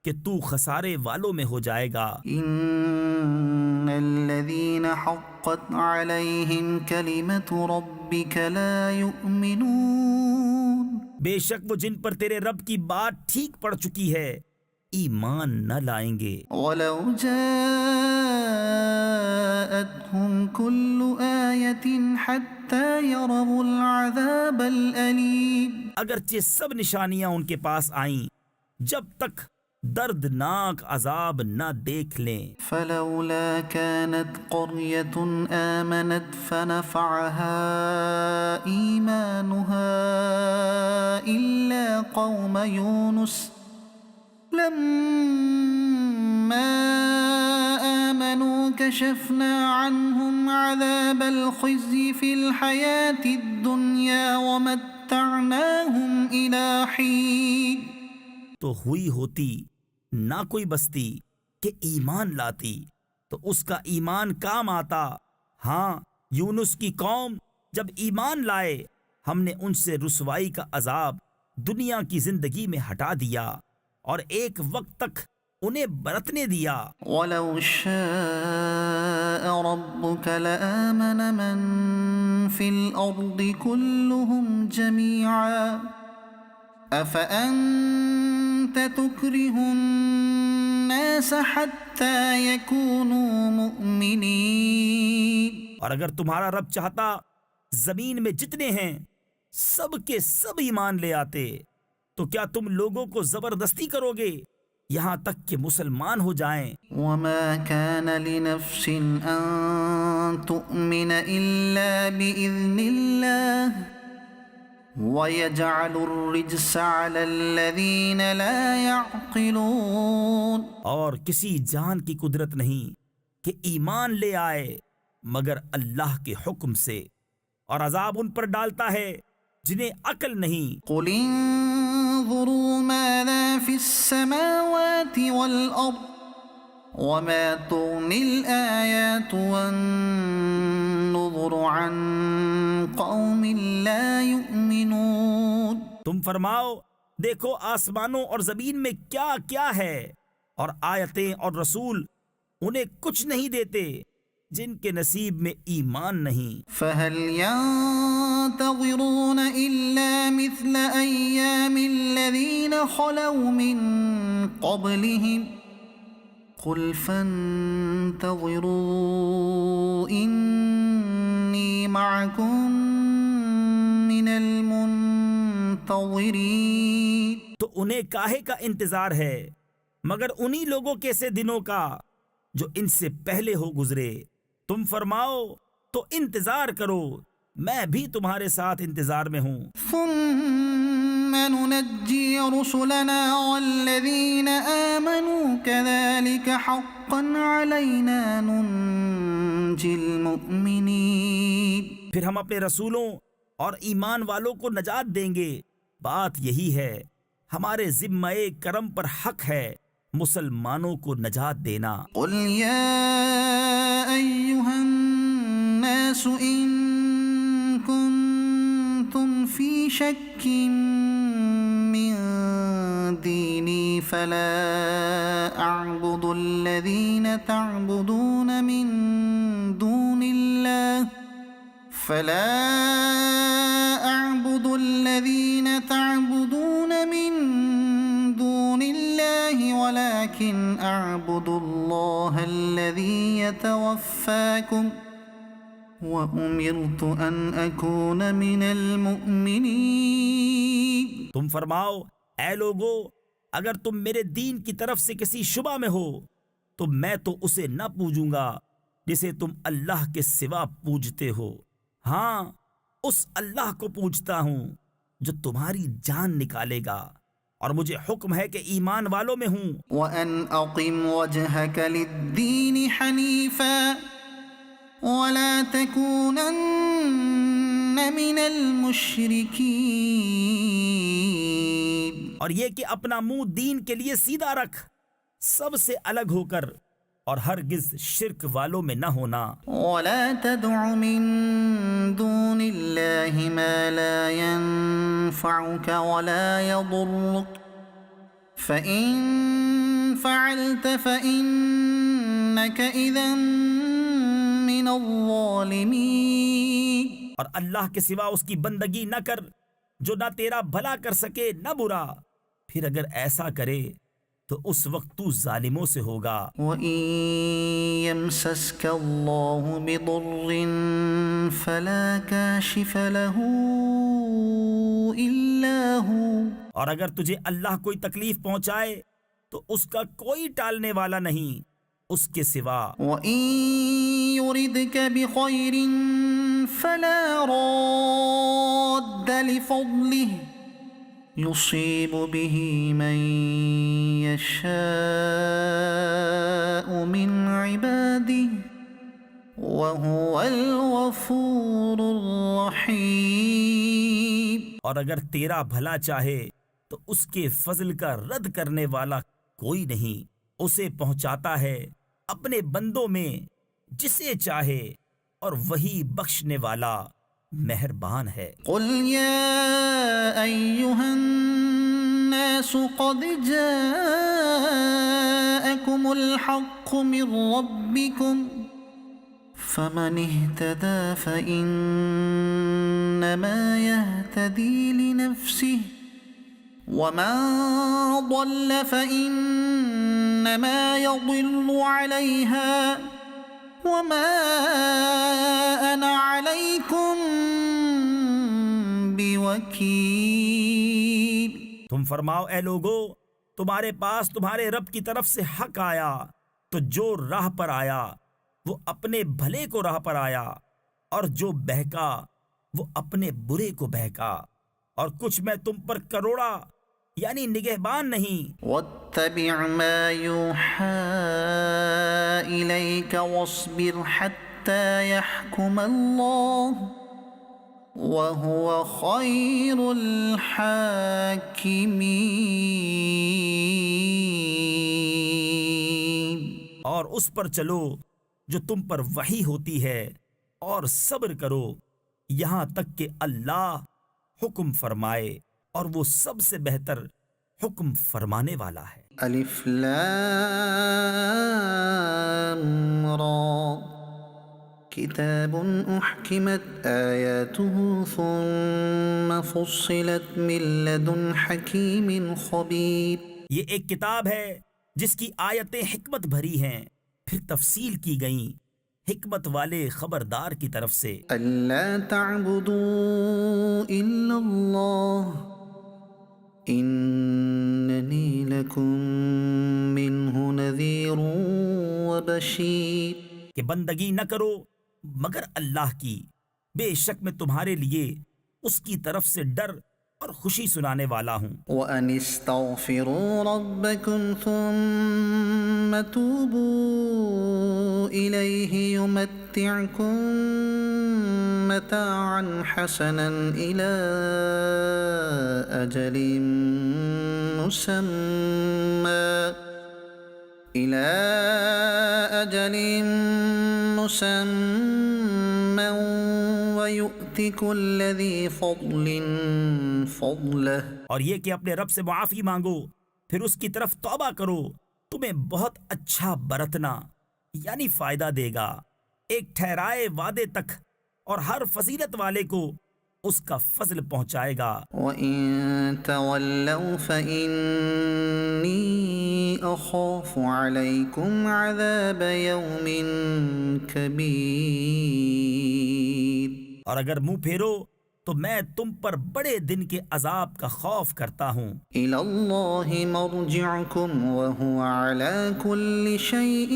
کہ تو خسارے والوں میں ہو جائے گا۔
ان الذين حقت عليهم كلمة ربك لا يؤمنون،
بے شک وہ جن پر تیرے رب کی بات ٹھیک پڑ چکی ہے ایمان نہ لائیں گے۔
ولو جاءتهم كل آية حتى يروا العذاب الأليم،
اگرچہ سب نشانیاں ان کے پاس آئیں جب تک دردناک عذاب نہ دیکھ لیں۔
فلولا كانت قرية آمنت فنفعها إيمانها إلا قوم يونس لما آمنوا كشفنا عنهم عذاب الخزي في الحياة الدنيا ومتعناهم إلى حين،
تو ہوئی ہوتی نہ کوئی بستی کہ ایمان لاتی تو اس کا ایمان کام آتا، ہاں یونس کی قوم جب ایمان لائے ہم نے ان سے رسوائی کا عذاب دنیا کی زندگی میں ہٹا دیا اور ایک وقت تک انہیں برتنے دیا۔
ولو شاء ربك لآمن من في الأرض كلهم جميعا أفأنت تكره الناس حتى يكونوا مؤمنين،
اور اگر تمہارا رب چاہتا زمین میں جتنے ہیں سب کے سب ایمان لے آتے تو کیا تم لوگوں کو زبردستی کرو گے یہاں تک کہ مسلمان ہو جائیں؟
وما كان لنفس أن تؤمن إلا بإذن الله وَيَجْعَلُ الرِّجْسَ عَلَى الَّذِينَ لَا يَعْقِلُونَ،
اور کسی جان کی قدرت نہیں کہ ایمان لے آئے مگر اللہ کے حکم سے، اور عذاب ان پر ڈالتا ہے جنہیں عقل نہیں۔
قُلِ انظُرُوا مَاذَا فِي السَّمَاوَاتِ وَالْأَرْضِ وَمَا تُغْنِي الْآيَاتُ وَالنُّذُرُ عَن قَوْمٍ لَا يُؤْمِنُونَ،
تم فرماؤ دیکھو آسمانوں اور زمین میں کیا کیا ہے، اور آیتیں اور رسول انہیں کچھ نہیں دیتے جن کے نصیب میں ایمان نہیں۔
فَهَلْ يَنتَظِرُونَ إِلَّا مِثْلَ أَيَّامِ الَّذِينَ خَلَوْا مِن قَبْلِهِمْ قُلْ فَانتَظِرُوا إِنِّي مَعَكُمْ مِنَ الْمُنتَظِرِينَ،
تو انہیں کاہے کا انتظار ہے مگر انہی لوگوں کے سے دنوں کا جو ان سے پہلے ہو گزرے۔ تم فرماؤ تو انتظار کرو میں بھی تمہارے ساتھ انتظار میں ہوں۔
ثُمَّ نُنَجِّي رُسُلَنَا وَالَّذِينَ آمَنُوا كَذَلِكَ حَقًّا عَلَيْنَا نُنْجِي الْمُؤْمِنِينَ،
پھر ہم اپنے رسولوں اور ایمان والوں کو نجات دیں گے، بات یہی ہے ہمارے ذمہ کرم پر حق ہے مسلمانوں کو نجات دینا۔
قُلْ يَا أَيُّهَا النَّاسُ إِن كُنتُمْ فِي شَكٍّ مِّن دِينِي فَلَا أَعْبُدُ الَّذِينَ تَعْبُدُونَ مِن دُونِ اللَّهِ ولكن أعبد الله الذي يتوفاكم وأمرت أن أكون من المؤمنين۔
تم فرماؤ اے لوگو اگر تم میرے دین کی طرف سے کسی شبہ میں ہو تو میں تو اسے نہ پوجوں گا جسے تم اللہ کے سوا پوجتے ہو، ہاں اس اللہ کو پوجتا ہوں جو تمہاری جان نکالے گا، اور مجھے حکم ہے کہ ایمان والوں میں ہوں۔
وَأَنْ أَقِمْ وَجْهَكَ لِلدِّينِ حَنِيفًا وَلَا تَكُونَنَّ مِنَ الْمُشْرِكِينَ۔
اور یہ کہ اپنا منہ دین کے لیے سیدھا رکھ، سب سے الگ ہو کر، اور ہرگز شرک والوں میں نہ ہونا۔
ولا تدع من دون الله ما لا ينفعك ولا يضرك فإن فعلت فإنك إذا من الظالمين۔
اور اللہ کے سوا اس کی بندگی نہ کر جو نہ تیرا بھلا کر سکے نہ برا، پھر اگر ایسا کرے تو اس وقت تو ظالموں سے ہوگا۔
وَإِن يَمْسَسْكَ اللَّهُ بِضُرٍّ فَلَا كَاشِفَ لَهُ إِلَّا هُوَ۔
اور اگر تجھے اللہ کوئی تکلیف پہنچائے تو اس کا کوئی ٹالنے والا نہیں اس کے سوا۔
وَإِن يُرِدْكَ بِخَيْرٍ فَلَا رَادَّ لِفَضْلِهِ يُصِيبُ بِهِ مَن يَشَاءُ مِنْ عِبَادِهِ وَهُوَ الْغَفُورُ الرَّحِيمُ۔
اور اگر تیرا بھلا چاہے تو اس کے فضل کا رد کرنے والا کوئی نہیں، اسے پہنچاتا ہے اپنے بندوں میں جسے چاہے، اور وہی بخشنے والا مہربان ہے۔
قل يا أيها الناس قد جاءكم الحق من ربكم فمن اهتدى فإنما يهتدي لنفسه ومن ضل فإنما يضل عليها وما أنا عليكم بوكيل۔
تم فرماؤ اے لوگو، تمہارے پاس تمہارے رب کی طرف سے حق آیا، تو جو راہ پر آیا وہ اپنے بھلے کو راہ پر آیا، اور جو بہکا وہ اپنے برے کو بہکا، اور کچھ میں تم پر کروڑا یعنی نگہبان نہیں۔
واتبع ما يوحى إليك واصبر حتى يحكم الله وهو خير الحاكمين۔
اور اس پر چلو جو تم پر وحی ہوتی ہے، اور صبر کرو یہاں تک کہ اللہ حکم فرمائے، اور وہ سب سے بہتر حکم فرمانے والا ہے۔
الف لام را کتاب احکمت آیاته ثم فصلت من لدن حکیم خبیر۔
یہ ایک کتاب ہے جس کی آیتیں حکمت بھری ہیں، پھر تفصیل کی گئیں حکمت والے خبردار کی طرف سے۔
الا تعبدوا الا اللہ اننی لکم منہ نذیر وبشیر۔
کہ بندگی نہ کرو مگر اللہ کی، بے شک میں تمہارے لیے اس کی طرف سے ڈر اور خوشی سنانے والا ہوں۔
وَأَنِ اسْتَغْفِرُوا رَبَّكُمْ ثُمَّ تُوبُوا إِلَيْهِ يُمَتِّعْكُمْ مَتَاعًا حَسَنًا إِلَى أَجَلٍ مُّسَمًّى وَيُؤْتِ كُلَّ ذِي فَضْلٍ فَضْلَهُ۔
اور یہ کہ اپنے رب سے معافی مانگو، پھر اس کی طرف توبہ کرو، تمہیں بہت اچھا برتنا یعنی فائدہ دے گا ایک ٹھہرائے وعدے تک، اور ہر فضیلت والے کو اس کا فضل پہنچائے گا۔
وَإِن تَوَلَّوْا فَإِنِّي أَخَافُ عَلَيْكُمْ عَذَابَ يَوْمٍ كَبِيرٍ۔
اور اگر منہ پھیرو تو میں تم پر بڑے دن کے عذاب کا خوف کرتا ہوں۔
إِلَى اللَّهِ مَرْجِعُكُمْ وَهُوَ عَلَى كُلِّ شَيْءٍ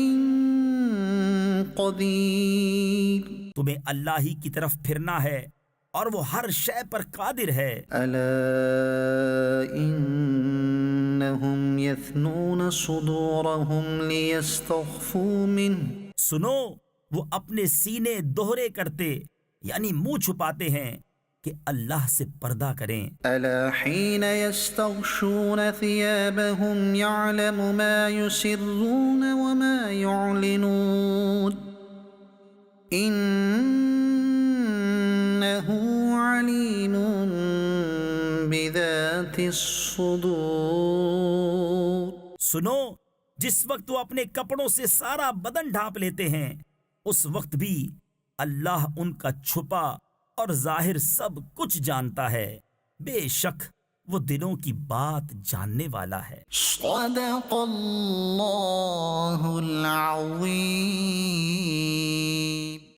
قَدِيرٌ۔
تمہیں اللہ ہی کی طرف پھرنا ہے، اور وہ ہر شے پر قادر ہے۔
أَلَا إِنَّهُمْ يَثْنُونَ صُدُورَهُمْ لِيَسْتَخْفُوا مِنْهُ۔
سنو، وہ اپنے سینے دوہرے کرتے یعنی منہ چھپاتے ہیں کہ اللہ سے پردہ کریں۔
ألا حين يستغشون ثيابهم يعلم ما يسرون وما يعلنون إنه عليم بذات الصدور۔
سنو، جس وقت وہ اپنے کپڑوں سے سارا بدن ڈھانپ لیتے ہیں اس وقت بھی اللہ ان کا چھپا اور ظاہر سب کچھ جانتا ہے، بے شک وہ دلوں کی بات جاننے والا ہے۔
صدق اللہ العظیم۔